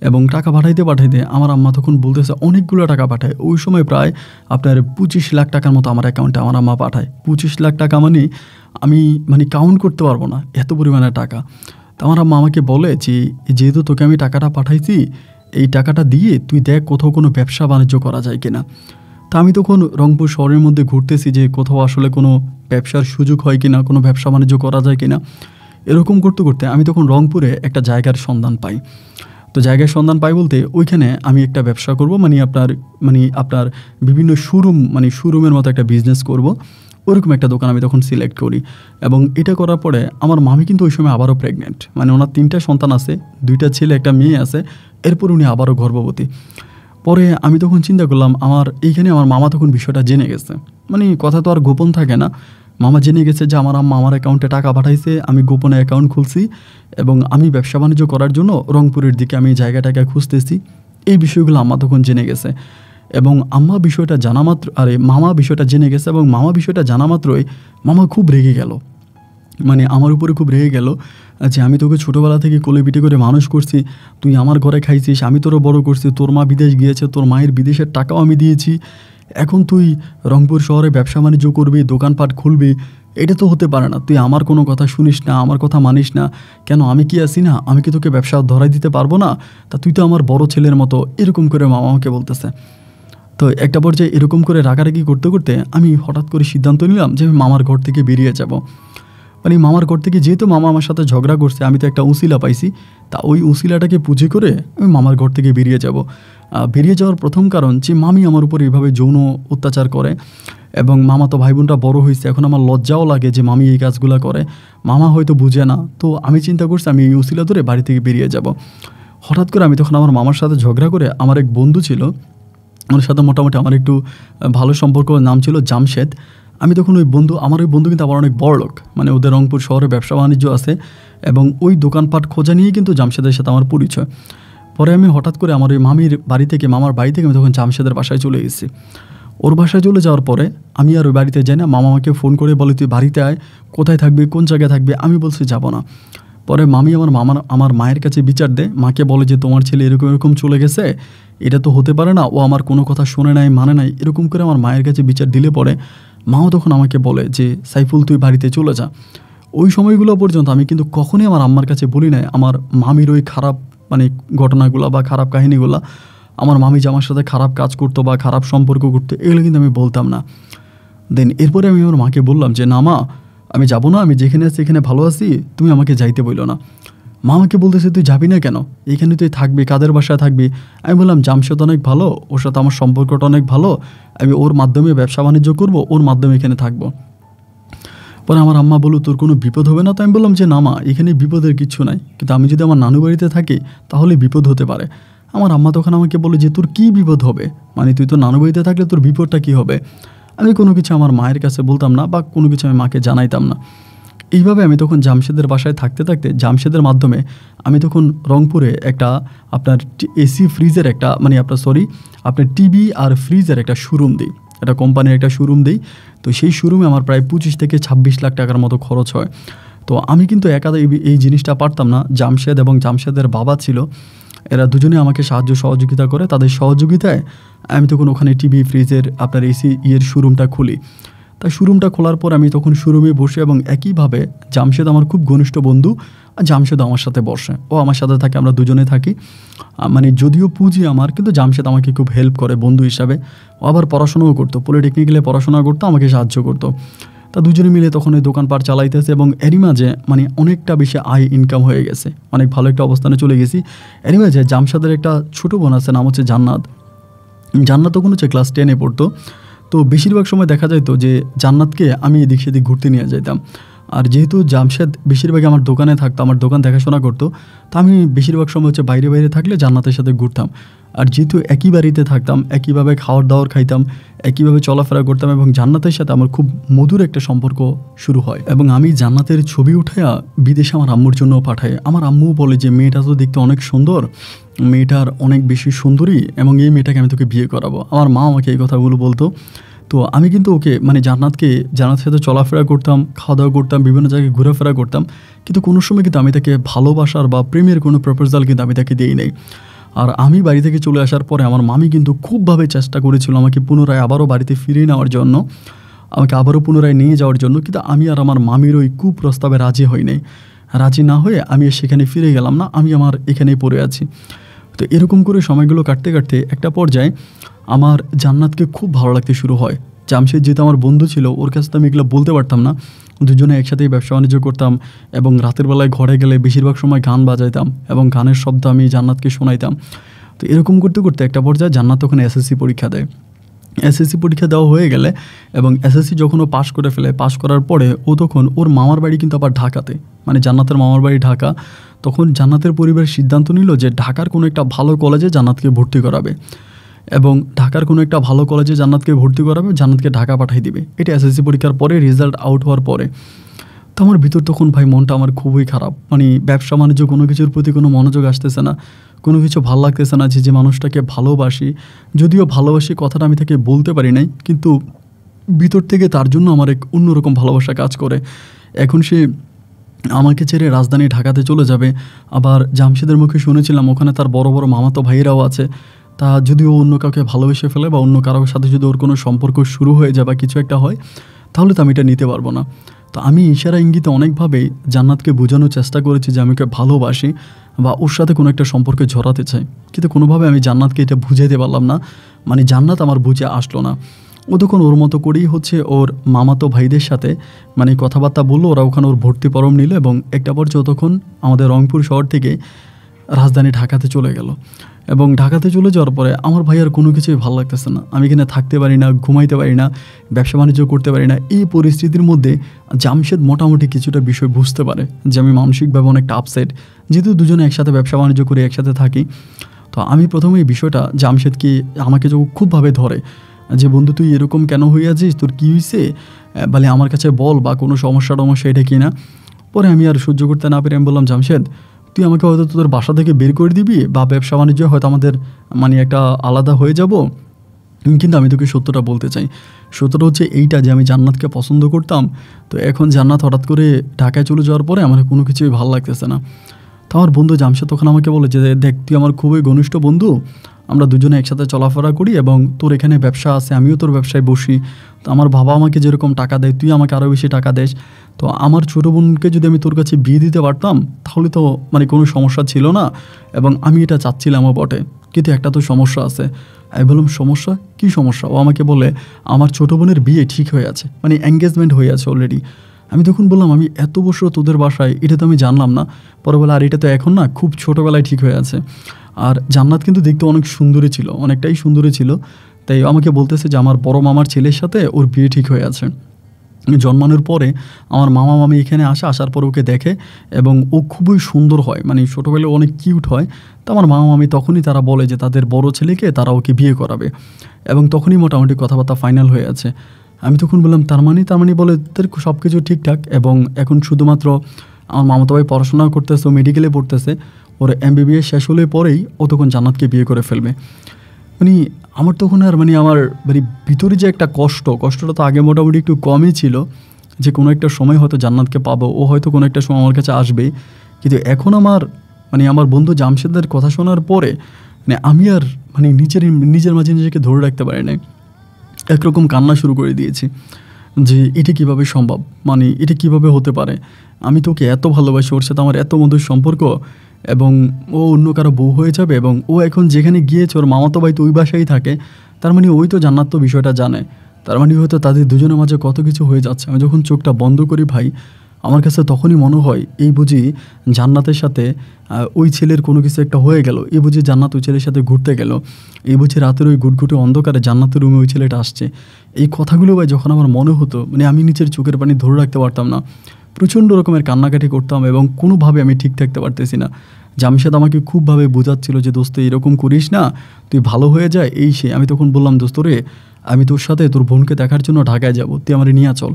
এবং টাকা পাঠাইতে আমার আম্মা তখন বলতেছে অনেকগুলো টাকা পাঠায়। ওই সময় প্রায় আপনার 25 লাখ টাকার মতো আমার অ্যাকাউন্টে আমার আম্মা পাঠায়। 25 লাখ টাকা আমি কাউন্ট করতে পারবো না, এত পরিমাণে টাকা। তো আমার আম্মা আমাকে বলে যে যেহেতু তোকে আমি টাকাটা পাঠাইছি, এই টাকাটা দিয়ে তুই দেখ কোথাও কোনো ব্যবসা বাণিজ্য করা যায় কিনা। তা আমি তখন রংপুর শহরের মধ্যে ঘুরতেছি যে কোথাও আসলে কোনো ব্যবসার সুযোগ হয় কিনা, কোনো ব্যবসা বাণিজ্য করা যায় কিনা। এরকম করতে করতে আমি তখন রংপুরে একটা জায়গার সন্ধান পাই। তো জায়গার সন্ধান পাই বলতে ওইখানে আমি একটা ব্যবসা করব, আপনার বিভিন্ন শোরুমের মতো একটা বিজনেস করব। ওরকম একটা দোকান আমি তখন সিলেক্ট করি। এবং এটা করার পরে আমার মামি কিন্তু ওই সময় আবারও প্রেগনেন্ট, ওনার 3টা সন্তান আছে, 2টা ছেলে 1টা মেয়ে আছে। এরপর উনি আবারও গর্ভবতী। পরে আমি তখন চিন্তা করলাম আমার এইখানে আমার মামা তখন বিষয়টা জেনে গেছে। মানে কথা তো আর গোপন থাকে না। মামা জেনে গেছে যে আমার আম্মা আমার অ্যাকাউন্টে টাকা পাঠাইছে, আমি গোপনে অ্যাকাউন্ট খুলছি এবং আমি ব্যবসা বাণিজ্য করার জন্য রংপুরের দিকে আমি জায়গাটাকে খুঁজতেছি। এই বিষয়গুলো আম্মা তখন জেনে গেছে এবং আম্মা বিষয়টা জানা মাত্র মামা বিষয়টা জেনে গেছে এবং মামা বিষয়টা জানা মাত্রই মামা খুব রেগে গেল। মানে আমার উপরে খুব রেগে গেল যে আমি তোকে ছোটোবেলা থেকে কোলে পিঠে করে মানুষ করছি, তুই আমার ঘরে খাইছিস, আমি তোরও বড় করছি, তোর মা বিদেশ গিয়েছে, তোর মায়ের বিদেশের টাকাও আমি দিয়েছি, এখন তুই রংপুর শহরে ব্যবসা বাণিজ্য করবি, দোকানপাট খুলবি, এটা তো হতে পারে না। তুই আমার কোনো কথা শুনিস না, আমার কথা মানিস না, কেন আমি কি আছি না, আমি কি তোকে ব্যবসা ধরাই দিতে পারবো না? তা তুই তো আমার বড় ছেলের মতো, এরকম করে মামা আমাকে বলতেছে। তো একটা পর্যায়ে এরকম করে রাগারাগি করতে করতে আমি হঠাৎ করে সিদ্ধান্ত নিলাম যে আমি মামার ঘর থেকে বেরিয়ে যাব। মানে মামার ঘর থেকে যেহেতু মামা আমার সাথে ঝগড়া করছে, আমি তো একটা উসিলা পাইছি, তা ওই উসিলাটাকে পুঁজি করে আমি মামার ঘর থেকে বেরিয়ে যাব। বেরিয়ে যাওয়ার প্রথম কারণ যে মামি আমার উপর এভাবে যৌন অত্যাচার করে এবং মামা তো ভাই বোনটা বড়ো হয়েছে, এখন আমার লজ্জাও লাগে যে মামি এই কাজগুলো করে, মামা হয়তো বুঝে না। তো আমি চিন্তা করছি আমি এই উসিলা ধরে বাড়ি থেকে বেরিয়ে যাব। হঠাৎ করে আমি তখন আমার মামার সাথে ঝগড়া করে, আমার এক বন্ধু ছিল, ওর সাথে মোটামুটি আমার একটু ভালো সম্পর্ক, নাম ছিল জামশেদ। আমি তখন আমার ওই বন্ধু কিন্তু আবার অনেক বড়লোক, মানে ওদের রংপুর শহরে ব্যবসা বাণিজ্য আছে এবং ওই দোকানপাট খোঁজা নিয়েই কিন্তু জামশেদের সাথে আমার পরিচয়। পরে আমি হঠাৎ করে আমার ওই মামার বাড়ি থেকে আমি তখন জামশেদের বাসায় চলে গেছি। ওর বাসায় চলে যাওয়ার পরে আমি আর ওই বাড়িতে যাই না। মামা আমাকে ফোন করে বলে তুই বাড়িতে আয়, কোথায় থাকবি, কোন জায়গায় থাকবি? আমি বলছি যাব না। পরে মামি আমার মায়ের কাছে বিচার দেয়, মাকে বলে যে তোমার ছেলে এরকম এরকম চলে গেছে, এটা তো হতে পারে না, ও আমার কোনো কথা শোনে নাই, মানে নাই, এরকম করে আমার মায়ের কাছে বিচার দিলে পরে মাও তখন আমাকে বলে যে সাইফুল তুই বাড়িতে চলে যা। ওই সময়গুলো পর্যন্ত আমি কিন্তু কখনোই আমার আম্মার কাছে বলি নাই আমার মামির ওই খারাপ মানে ঘটনাগুলো বা খারাপ কাহিনীগুলো। আমার মামি যে আমার সাথে খারাপ কাজ করতো বা খারাপ সম্পর্ক করতো, এগুলো কিন্তু আমি বলতাম না। দেন এরপরে আমি আমার মাকে বললাম যে না মা, আমি যাবো না, আমি যেখানে আছি এখানে ভালো আছি, তুমি আমাকে যাইতে বললো না। মা আমাকে বলতেছে তুই যাবি না কেন, এখানে তুই থাকবি, কাদের বাসায় থাকবি? আমি বললাম জামশেদ অনেক ভালো, ওর সাথে আমার সম্পর্কটা অনেক ভালো, আমি ওর মাধ্যমে ব্যবসা বাণিজ্য করবো, ওর মাধ্যমে এখানে থাকবো। পরে আমার আম্মা বলল তোর কোনো বিপদ হবে না? তো আমি বললাম যে না মা, এখানে বিপদের কিছু নাই, কিন্তু আমি যদি আমার নানু বাড়িতে থাকি তাহলে বিপদ হতে পারে। আমার আম্মা তখন আমাকে বলে যে তোর কী বিপদ হবে, মানে তুই তো নানু বাড়িতে থাকলে তোর বিপদটা কী হবে? আমি কোনো কিছু আমার মায়ের কাছে বলতাম না বা কোনো কিছু আমি মাকে জানাইতাম না। এইভাবে আমি তখন জামশেদের বাসায় থাকতে থাকতে জামশেদের মাধ্যমে আমি তখন রংপুরে একটা আপনার এসি ফ্রিজের একটা মানে আপনার টিভি আর ফ্রিজের একটা শোরুম দিই, একটা কোম্পানির একটা শোরুম দিই। তো সেই শোরুমে আমার প্রায় 25 থেকে 26 লাখ টাকার মতো খরচ হয়। তো আমি কিন্তু একা এই জিনিসটা পারতাম না, জামশেদ এবং জামশেদের বাবা ছিল, এরা দুজনে আমাকে সাহায্য সহযোগিতা করে। তাদের সহযোগিতায় আমি তখন ওখানে টিভি ফ্রিজের আপনার এসি শোরুমটা খুলি। তাই শোরুমটা খোলার পর আমি তখন শোরুমে বসে এবং একইভাবে জামশেদ আমার খুব ঘনিষ্ঠ বন্ধু, আর জামশেদও আমার সাথে বসে, ও আমার সাথে থাকে, আমরা দুজনে থাকি। মানে যদিও পুঁজি আমার, কিন্তু জামশেদ আমাকে খুব হেল্প করে বন্ধু হিসাবে। ও আবার পড়াশোনাও করতো, পলিটেকনিক্যালে পড়াশোনা করতো, আমাকে সাহায্য করতো। তা দুজনে মিলে তখন ওই দোকানপাট চালাইতেছে এবং এরই মাঝে মানে অনেকটা বেশি আয় ইনকাম হয়ে গেছে, অনেক ভালো একটা অবস্থানে চলে গেছি। এরই মাঝে জামশেদের একটা ছোটো বোন আছে, নাম হচ্ছে জান্নাত। জান্নাত তখন হচ্ছে ক্লাস 10-এ পড়তো। তো বেশিরভাগ সময় দেখা যেত যে জান্নাতকে আমি এদিক সেদিক ঘুরতে নিয়ে যেতাম। আর যেহেতু জামশেদ বেশিরভাগই আমার দোকানে থাকতো, আমার দোকান দেখাশোনা করতো, তা আমি বেশিরভাগ সময় হচ্ছে বাইরে বাইরে থাকলে জান্নাতের সাথে ঘুরতাম। আর যেহেতু একই বাড়িতে থাকতাম, একইভাবে খাওয়ার দাওয়ার খাইতাম, একইভাবে চলাফেরা করতাম এবং জান্নাতের সাথে আমার খুব মধুর একটা সম্পর্ক শুরু হয়। এবং আমি জান্নাতের ছবি উঠাইয়া বিদেশে আমার আম্মুর জন্য পাঠাই। আমার আম্মুও বলে যে মেয়েটা তো দেখতে অনেক সুন্দর, মেয়েটার অনেক বেশি সুন্দরী এবং এই মেয়েটাকে আমি তোকে বিয়ে করাবো। আমার মা আমাকে এই কথাগুলো বলতো। তো আমি কিন্তু ওকে মানে জান্নাতের সাথে চলাফেরা করতাম, খাওয়া দাওয়া করতাম, বিভিন্ন জায়গায় ঘোরাফেরা করতাম, কিন্তু কোনো সময় কিন্তু আমি তাকে ভালোবাসার বা প্রেমের কোনো প্রপোজাল কিন্তু আমি তাকে দিই নাই। আর আমি বাড়ি থেকে চলে আসার পরে আমার মামি কিন্তু খুবভাবে চেষ্টা করেছিল আমাকে পুনরায় আবারও বাড়িতে ফিরিয়ে নেওয়ার জন্য, আমাকে আবারও পুনরায় নিয়ে যাওয়ার জন্য, কিন্তু আমি আর আমার মামির ওই কুপ্রস্তাবে রাজি হই নাই। রাজি না হয়ে আমি সেখানে ফিরে গেলাম না, আমি আমার এখানেই পড়ে আছি। তো এরকম করে সময়গুলো কাটতে কাটতে একটা পর্যায়ে আমার জান্নাতকে খুব ভালো লাগতে শুরু হয়। জামশেদ যেহেতু আমার বন্ধু ছিল, ওর কাছে তো আমি এগুলো বলতে পারতাম না। দুজনে একসাথেই ব্যবসা বাণিজ্য করতাম এবং রাতের বেলায় ঘরে গেলে বেশিরভাগ সময় গান বাজাইতাম এবং গানের শব্দ আমি জান্নাতকে শোনাইতাম। তো এরকম করতে করতে একটা পর্যায়ে জান্নাত তখন এসএসসি পরীক্ষা দেয়। এসএসসি পরীক্ষা দেওয়া হয়ে গেলে এবং এসএসসি যখন ও পাশ করে ফেলে, পাশ করার পরে ও তখন ওর মামার বাড়ি কিন্তু আবার ঢাকাতে, মানে জান্নাতের মামার বাড়ি ঢাকা। তখন জান্নাতের পরিবার সিদ্ধান্ত নিল যে ঢাকার কোনো একটা ভালো কলেজে জান্নাতকে ভর্তি করাবে। এবং ঢাকার কোনো একটা ভালো কলেজে জান্নাতকে ভর্তি করাবে, জান্নাতকে ঢাকা পাঠিয়ে দিবে। এটা এসএসসি পরীক্ষার পরে, রেজাল্ট আউট হওয়ার পরে। তো আমার ভিতর তখন ভাই মনটা আমার খুবই খারাপ। মানে ব্যবসা বাণিজ্য কোনো কিছুর প্রতি কোনো মনোযোগ আসতেছে না, কোনো কিছু ভাল লাগতেছে না। যে মানুষটাকে ভালোবাসি, যদিও ভালোবাসি কথাটা আমি তাকে বলতে পারি নাই, কিন্তু ভিতর থেকে তার জন্য আমার এক অন্যরকম ভালোবাসা কাজ করে। এখন সে আমাকে ছেড়ে রাজধানী ঢাকাতে চলে যাবে। আবার জামশেদের মুখে শুনেছিলাম ওখানে তার বড় বড় মামাতো ভাইয়েরাও আছে। তা যদি ও অন্য কাউকে ভালোবেসে ফেলে বা অন্য কারোর সাথে যদি ওর কোনো সম্পর্ক শুরু হয়ে যায় বা কিছু একটা হয়, তাহলে তো আমি এটা নিতে পারবো না। তো আমি ইশারা ইঙ্গিতে অনেকভাবেই জান্নাতকে বোঝানোর চেষ্টা করেছি যে আমি ওকে ভালোবাসি বা ওর সাথে কোনো একটা সম্পর্কে জড়াতে চাই, কিন্তু কোনোভাবে আমি জান্নাতকে এটা বুঝাইতে পারলাম না। মানে জান্নাত আমার বুঝে আসলো না। ও তখন ওর মতো করেই হচ্ছে ওর মামাতো ভাইদের সাথে মানে কথাবার্তা বললো। ওরা ওখানে ওর ভর্তি ফরম নিল এবং একটা পর্যায়ে তখন আমাদের রংপুর শহর থেকে রাজধানী ঢাকাতে চলে গেল। এবং ঢাকাতে চলে যাওয়ার পরে আমার ভাই আর কোনো কিছুই ভালো লাগতেছে না। আমি এখানে থাকতে পারি না, ঘুমাইতে পারি না, ব্যবসা বাণিজ্য করতে পারি না। এই পরিস্থিতির মধ্যে জামশেদ মোটামুটি কিছুটা বিষয় বুঝতে পারে যে আমি মানসিকভাবে অনেকটা আপসেট, যেহেতু দুজনে একসাথে ব্যবসা বাণিজ্য করে একসাথে থাকি। তো আমি প্রথমে এই বিষয়টা জামশেদকে আমাকে যখন খুবভাবে ধরে যে বন্ধু তুই এরকম কেন হইয়াছিস, তোর কী হয়েছে, বলে আমার কাছে বল বা কোনো সমস্যা টমস্যা এটা কি না। পরে আমি আর সহ্য করতে না পেরে আমি বললাম, জামশেদ তুই আমাকে হয়তো তোদের বাসা থেকে বের করে দিবি বা ব্যবসা বাণিজ্য হয়তো আমাদের মানে একটা আলাদা হয়ে যাব, কিন্তু আমি তোকে সত্যটা বলতে চাই। সত্যটা হচ্ছে এইটা যে আমি জান্নাতকে পছন্দ করতাম। তো এখন জান্নাত হঠাৎ করে ঢাকায় চলে যাওয়ার পরে আমার কোনো কিছুই ভালো লাগতেছে না। তো আমার বন্ধু জামশেদ তখন আমাকে বলে যে দেখ তুই আমার খুবই ঘনিষ্ঠ বন্ধু, আমরা দুজনে একসাথে চলাফেরা করি এবং তোর এখানে ব্যবসা আছে, আমিও তোর ব্যবসায় বসি। তো আমার বাবা আমাকে যেরকম টাকা দেয় তুই আমাকে আরও বেশি টাকা দেস। তো আমার ছোটো বোনকে যদি আমি তোর কাছে বিয়ে দিতে পারতাম তাহলে তো মানে কোনো সমস্যা ছিল না, এবং আমি এটা চাচ্ছিলামও বটে। কিন্তু একটা তো সমস্যা আছে। আমি বললাম সমস্যা কী সমস্যা? ও আমাকে বলে আমার ছোটো বোনের বিয়ে ঠিক হয়ে আছে, মানে এঙ্গেজমেন্ট হয়ে আছে অলরেডি। আমি তখন বললাম আমি এত বছর তোদের বাসায়, এটা তো আমি জানলাম না। পরে বলে আর এটা তো এখন না, খুব ছোটোবেলায় ঠিক হয়ে আছে। আর জান্নাত কিন্তু দেখতে অনেক সুন্দরী ছিল, অনেকটাই সুন্দরী ছিল। তাই আমাকে বলতেছে যে আমার বড় মামার ছেলের সাথে ওর বিয়ে ঠিক হয়ে আছে। জন্মানোর পরে আমার মামা মামি এখানে আসার পর ওকে দেখে এবং ও খুবই সুন্দর হয়, মানে ছোটোবেলায় অনেক কিউট হয়। তো আমার মামা মামি তখনই তারা বলে যে তাদের বড় ছেলেকে তারা ওকে বিয়ে করাবে, এবং তখনই মোটামুটি কথাবার্তা ফাইনাল হয়ে আছে। আমি তখন বললাম তার মানে বলে তাদের সব কিছু ঠিকঠাক, এবং এখন শুধুমাত্র আমার মামাতো ভাই পড়াশোনা করতেছে, ও মেডিকেলে পড়তেছে, ওর MBBS শেষ হলে পরেই ও তখন জান্নাতকে বিয়ে করে ফেলবে। মানে আমার তখন আর আমার মানে ভিতরে যে একটা কষ্টটা তো আগে মোটামুটি একটু কমই ছিল, যে কোনো একটা সময় হয়তো জান্নাতকে পাবো, ও হয়তো কোনো একটা সময় আমার কাছে আসবে। কিন্তু এখন আমার বন্ধু জামশেদের কথা শোনার পরে আমি আর নিজের মাঝে নিজেকে ধরে রাখতে পারি না। একরকম কান্না শুরু করে দিয়েছি যে এটা কিভাবে সম্ভব, এটা কিভাবে হতে পারে। আমি তোকে এত ভালোবাসি, ওর সাথে আমার এত মধুর সম্পর্ক, এবং ও অন্য কারো বউ হয়ে যাবে, এবং ও এখন যেখানে গিয়েছে ওর মামাতো ভাই তো ওই বাসায় থাকে। তার ওই তো জান্নাত তো বিষয়টা জানে। তার হয়তো তাদের দুজনের মাঝে কত কিছু হয়ে যাচ্ছে। আমি যখন চোখটা বন্ধ করি ভাই, আমার কাছে তখনই মনে হয় এই বুঝি জান্নাতের সাথে ওই ছেলের কোনো কিছু একটা হয়ে গেল, এই বুঝি জান্নাত ওই ছেলের সাথে ঘুরতে গেল, এই বুঝি রাতের ওই ঘুটঘুটে অন্ধকারে জান্নাতের রুমে ওই ছেলেটা আসছে। এই কথাগুলো ভাই যখন আমার মনে হতো, আমি নিচের চোখের পানি ধরে রাখতে পারতাম না, প্রচণ্ড রকমের কান্নাকাটি করতাম, এবং কোনোভাবে আমি ঠিক থাকতে পারতেছি না। জামশেদ আমাকে খুবভাবে বোঝাচ্ছিল যে দোস্ত এরকম করিস না, তুই ভালো হয়ে যায় এই সে। আমি তখন বললাম দোস্ত রে, আমি তোর সাথে তোর বোনকে দেখার জন্য ঢাকায় যাব, তুই আমার নিয়ে চল।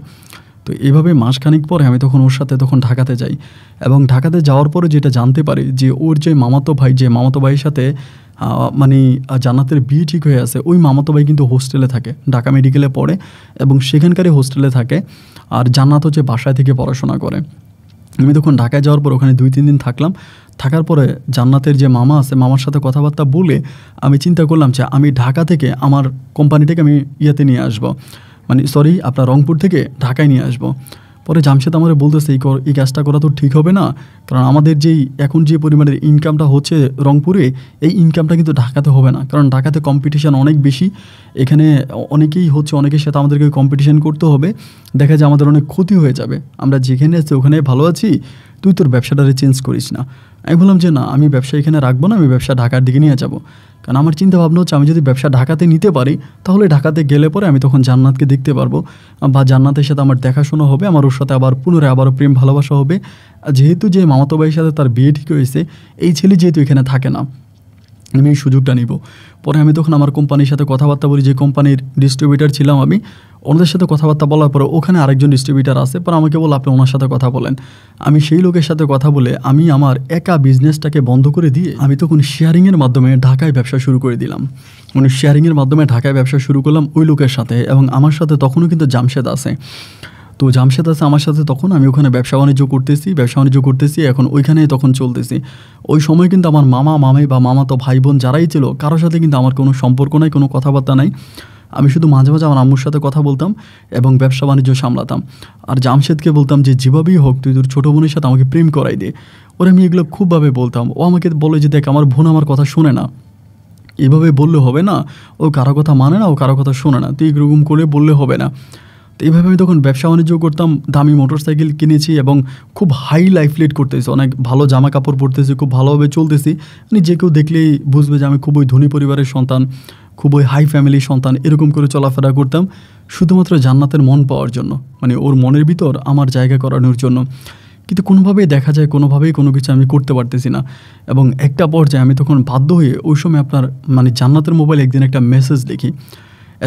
তো এইভাবে মাসখানিক পরে আমি তখন ওর সাথে ঢাকাতে যাই, এবং ঢাকাতে যাওয়ার পরে যেটা জানতে পারি যে ওর যে মামাতো ভাইয়ের সাথে জান্নাতের বিয়ে ঠিক হয়ে আছে, ওই মামাতো ভাই কিন্তু হোস্টেলে থাকে, ঢাকা মেডিকেলে পড়ে এবং সেখানকারই হোস্টেলে থাকে। আর জান্নাত হচ্ছে বাসায় থেকে পড়াশোনা করে। আমি তখন ঢাকায় যাওয়ার পর ওখানে 2-3 দিন থাকলাম। থাকার পরে জান্নাতের যে মামা আছে, মামার সাথে কথাবার্তা বলে আমি চিন্তা করলাম যে আমি ঢাকা থেকে আমার কোম্পানিটাকে আমি নিয়ে আসবো, আপনার রংপুর থেকে ঢাকায় নিয়ে আসবো। পরে জামশেদ আমার বলতেছে এই কাজটা করা তো ঠিক হবে না, কারণ আমাদের এখন যে পরিমাণের ইনকামটা হচ্ছে রংপুরে, এই ইনকামটা কিন্তু ঢাকাতে হবে না, কারণ ঢাকাতে কম্পিটিশান অনেক বেশি। এখানে অনেকের সাথে আমাদেরকে কম্পিটিশান করতে হবে, দেখা যায় আমাদের অনেক ক্ষতি হয়ে যাবে। আমরা যেখানে আছি ওখানে ভালো আছি, তুই তোর ব্যবসাটারে চেঞ্জ করিস না। আমি বললাম যে না, আমি ব্যবসা এখানে রাখবো না, আমি ব্যবসা ঢাকার দিকে নিয়ে যাব। কারণ আমার চিন্তা ভাবনা হচ্ছে আমি যদি ব্যবসা ঢাকাতে নিতে পারি, তাহলে ঢাকাতে গেলে পরে আমি তখন জান্নাতকে দেখতে পারবো, বা জান্নাতের সাথে আমার দেখাশোনা হবে, আমার ওর সাথে আবারও প্রেম ভালোবাসা হবে। যেহেতু যে মামাতো ভাইয়ের সাথে তার বিয়ে ঠিক হয়েছে, এই ছেলে যেহেতু এখানে থাকে না, আমি এই সুযোগটা নিব। পরে আমি তখন আমার কোম্পানির সাথে কথাবার্তা বলি, যে কোম্পানির ডিস্ট্রিবিউটার ছিলাম আমি, ওনাদের সাথে কথাবার্তা বলার পরে ওখানে আরেকজন ডিস্ট্রিবিউটার আছে, পরে আমাকে বলল আপনি ওনার সাথে কথা বলেন। আমি সেই লোকের সাথে কথা বলে আমি আমার একা বিজনেসটাকে বন্ধ করে দিয়ে আমি তখন শেয়ারিংয়ের মাধ্যমে ঢাকায় ব্যবসা শুরু করে দিলাম। মানে শেয়ারিংয়ের মাধ্যমে ঢাকায় ব্যবসা শুরু করলাম ওই লোকের সাথে, এবং আমার সাথে তখনও কিন্তু জামশেদ আছে। তো জামশেদ আছে আমার সাথে, তখন আমি ওখানে ব্যবসা বাণিজ্য করতেছি, এখন ওইখানেই তখন চলতেছি। ওই সময় কিন্তু আমার মামা বা মামাতো ভাই বোন যারাই ছিল কারোর সাথে কিন্তু আমার কোনো সম্পর্ক নাই, কোনো কথাবার্তা নাই। আমি শুধু মাঝে মাঝে আমার আম্মুর সাথে কথা বলতাম এবং ব্যবসা বাণিজ্য সামলাতাম। আর জামশেদকে বলতাম যে যেভাবেই হোক তুই তোর ছোটো বোনের সাথে আমাকে প্রেম করাই দে। ওরা আমি এগুলো খুবভাবে বলতাম। ও আমাকে বলে যে দেখ আমার বোন আমার কথা শোনে না, এভাবে বললে হবে না, ও কারো কথা মানে না, ও কারো কথা শোনে না, তুই এরকম করে বললে হবে না। তো এইভাবে আমি তখন ব্যবসা বাণিজ্য করতাম, দামি মোটরসাইকেল কিনেছি এবং খুব হাই লাইফ লিড করতেছি, অনেক ভালো জামা কাপড় পরতেছি, খুব ভালোভাবে চলতেছি। মানে যে কেউ দেখলেই বুঝবে যে আমি খুবই ধনী পরিবারের সন্তান, খুবই হাই ফ্যামিলির সন্তান, এরকম করে চলাফেরা করতাম শুধুমাত্র জান্নাতের মন পাওয়ার জন্য, মানে ওর মনের ভিতর আমার জায়গা করানোর জন্য। কিন্তু কোনোভাবেই দেখা যায় কোনোভাবেই কোনো কিছু আমি করতে পারতেছি না। এবং একটা পর্যায়ে আমি তখন বাধ্য হয়ে ওই সময় আপনার মানে জান্নাতের মোবাইল একদিন একটা মেসেজ লিখি।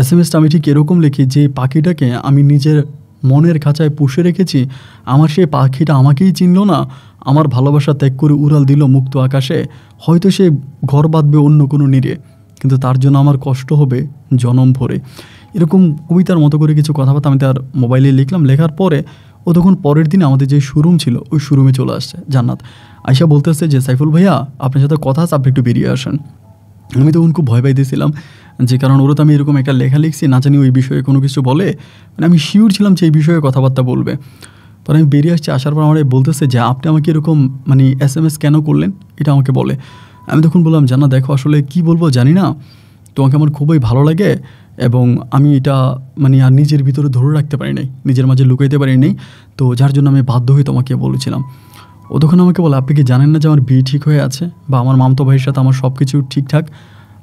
এসএমএসটা আমি ঠিক এরকম লিখি যে পাখিটাকে আমি নিজের মনের খাঁচায় পুষে রেখেছি, আমার সেই পাখিটা আমাকেই চিনল না, আমার ভালোবাসা ত্যাগ করে উড়াল দিল মুক্ত আকাশে। হয়তো সে ঘর বাঁধবে অন্য কোনো নীড়ে, কিন্তু তার জন্য আমার কষ্ট হবে জনম ভরে। এরকম কবিতার মতো করে কিছু কথাবার্তা আমি তার মোবাইলে লিখলাম। লেখার পরে ও তখন পরের দিন আমাদের যে শোরুম ছিল ওই শোরুমে চলে আসছে জান্নাত। আয়শা বলতেছে যে সাইফুল ভাইয়া আপনার সাথে কথা আছে, আপনি একটু বেরিয়ে আসেন। আমি তখন খুব ভয় পাইতেছিলাম, যে কারণ ওরা তো আমি এরকম একটা লেখা লিখছি, না জানি ওই বিষয়ে কোনো কিছু বলে, মানে আমি শিওর ছিলাম যে এই বিষয়ে কথাবার্তা বলবে। পরে আমি বেরিয়ে আসছি, আসার পর আমার বলতেছে যে আপনি আমাকে এরকম মানে এসএমএস কেন করলেন, এটা আমাকে বলে। আমি তখন বললাম জান্নাত দেখো আসলে কি বলবো জানি না, তোমাকে আমার খুবই ভালো লাগে এবং আমি এটা মানে আর নিজের ভিতরে ধরে রাখতে পারি নাই, নিজের মাঝে লুকাইতে পারি নাই, তো যার জন্য আমি বাধ্য হয়ে তোমাকে বলেছিলাম। ও তখন আমাকে বলে আপনি কি জানেন না যে আমার বিয়ে ঠিক হয়ে আছে, বা আমার মামতো ভাইয়ের সাথে আমার সব কিছু ঠিকঠাক?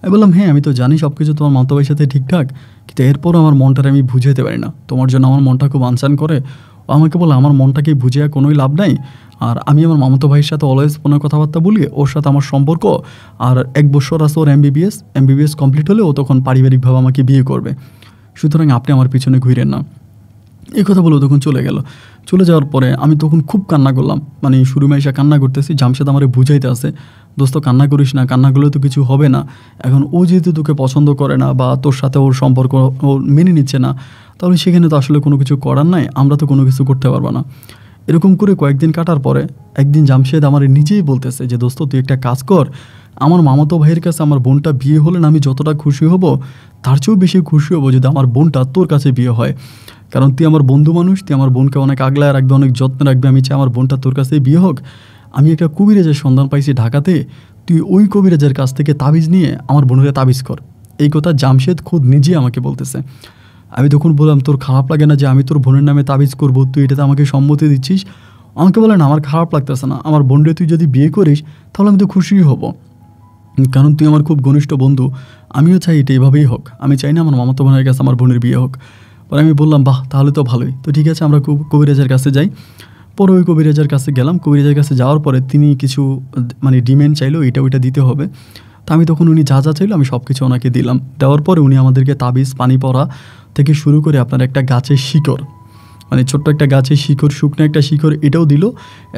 আমি বললাম হ্যাঁ আমি তো জানি সব কিছু তোমার মামতো ভাইয়ের সাথে ঠিকঠাক, কিন্তু এরপরও আমার মনটারে আমি বুঝাইতে পারি না, তোমার জন্য আমার মনটা খুব আনসান করে। ও আমাকে বলে আমার মনটাকে বুঝিয়ে কোনোই লাভ নাই, আর আমি আমার মামাতো ভাইয়ের সাথে অলওয়েজ ফোনে কথাবার্তা বলি, ওর সাথে আমার সম্পর্ক, আর 1 বছর আছে ওর এমবিবিএস কমপ্লিট হলে ও তখন পারিবারিকভাবে আমাকে বিয়ে করবে, সুতরাং আপনি আমার পিছনে ঘুরেন না। এই কথা বলে তখন চলে গেল। চলে যাওয়ার পরে আমি তখন খুব কান্না করলাম, মানে শুরুমে এসে কান্না করতেছি, জামশেদ আমার বুঝাইতে আছে দোস্ত কান্না করিস না, কান্না করলে তো কিছু হবে না, এখন ও যেহেতু তোকে পছন্দ করে না বা তোর সাথে ওর সম্পর্ক ও মেনে নিচ্ছে না, তাহলে সেখানে তো আসলে কোনো কিছু করার নাই, আমরা তো কোনো কিছু করতে পারবো না। এরকম করে কয়েকদিন কাটার পরে একদিন জামশেদ আমার নিজেই বলতেছে যে দোস্ত তুই একটা কাজ কর, আমার মামাতো ভাইয়ের কাছে আমার বোনটা বিয়ে হলে না আমি যতটা খুশি হব তার চেয়েও বেশি খুশি হব যদি আমার বোনটা তোর কাছে বিয়ে হয়, কারণ তুই আমার বন্ধু মানুষ, তুই আমার বোনকে অনেক আগলায় রাখবে, অনেক যত্নে রাখবে, আমি চাই আমার বোনটা তোর কাছেই বিয়ে হোক। আমি একটা কবিরাজের সন্ধান পাইছি ঢাকাতে, তুই ওই কবিরাজের কাছ থেকে তাবিজ নিয়ে আমার বোনের তাবিজ কর। এই কথা জামশেদ খুদ নিজেই আমাকে বলতেছে। আমি তখন বললাম তোর খারাপ লাগে না যে আমি তোর বোনের নামে তাবিজ করবো, তুই এটাতে আমাকে সম্মতি দিচ্ছিস? আমাকে বলে না আমার খারাপ লাগতেছে না, আমার বোনরে তুই যদি বিয়ে করিস তাহলে আমি তো খুশিই হব, কারণ তুই আমার খুব ঘনিষ্ঠ বন্ধু, আমিও চাই এটা এইভাবেই হোক, আমি চাই না আমার মামাতো বোনের কাছে আমার বোনের বিয়ে হোক। পরে আমি বললাম বাহ তাহলে তো ভালোই, তো ঠিক আছে আমরা কবিরাজের কাছে যাই। পরে ওই কবিরাজের কাছে গেলাম, কবিরাজের কাছে যাওয়ার পরে তিনি কিছু মানে ডিমান্ড চাইলো, এটা ওইটা দিতে হবে। তো আমি তখন উনি যা যা চাইলো আমি সব কিছু ওনাকে দিলাম। দেওয়ার পরে উনি আমাদেরকে তাবিজ, পানি পড়া থেকে শুরু করে আপনার একটা গাছের শিকড়, মানে ছোট্ট একটা গাছের শিকড়, শুকনো একটা শিকড়, এটাও দিল,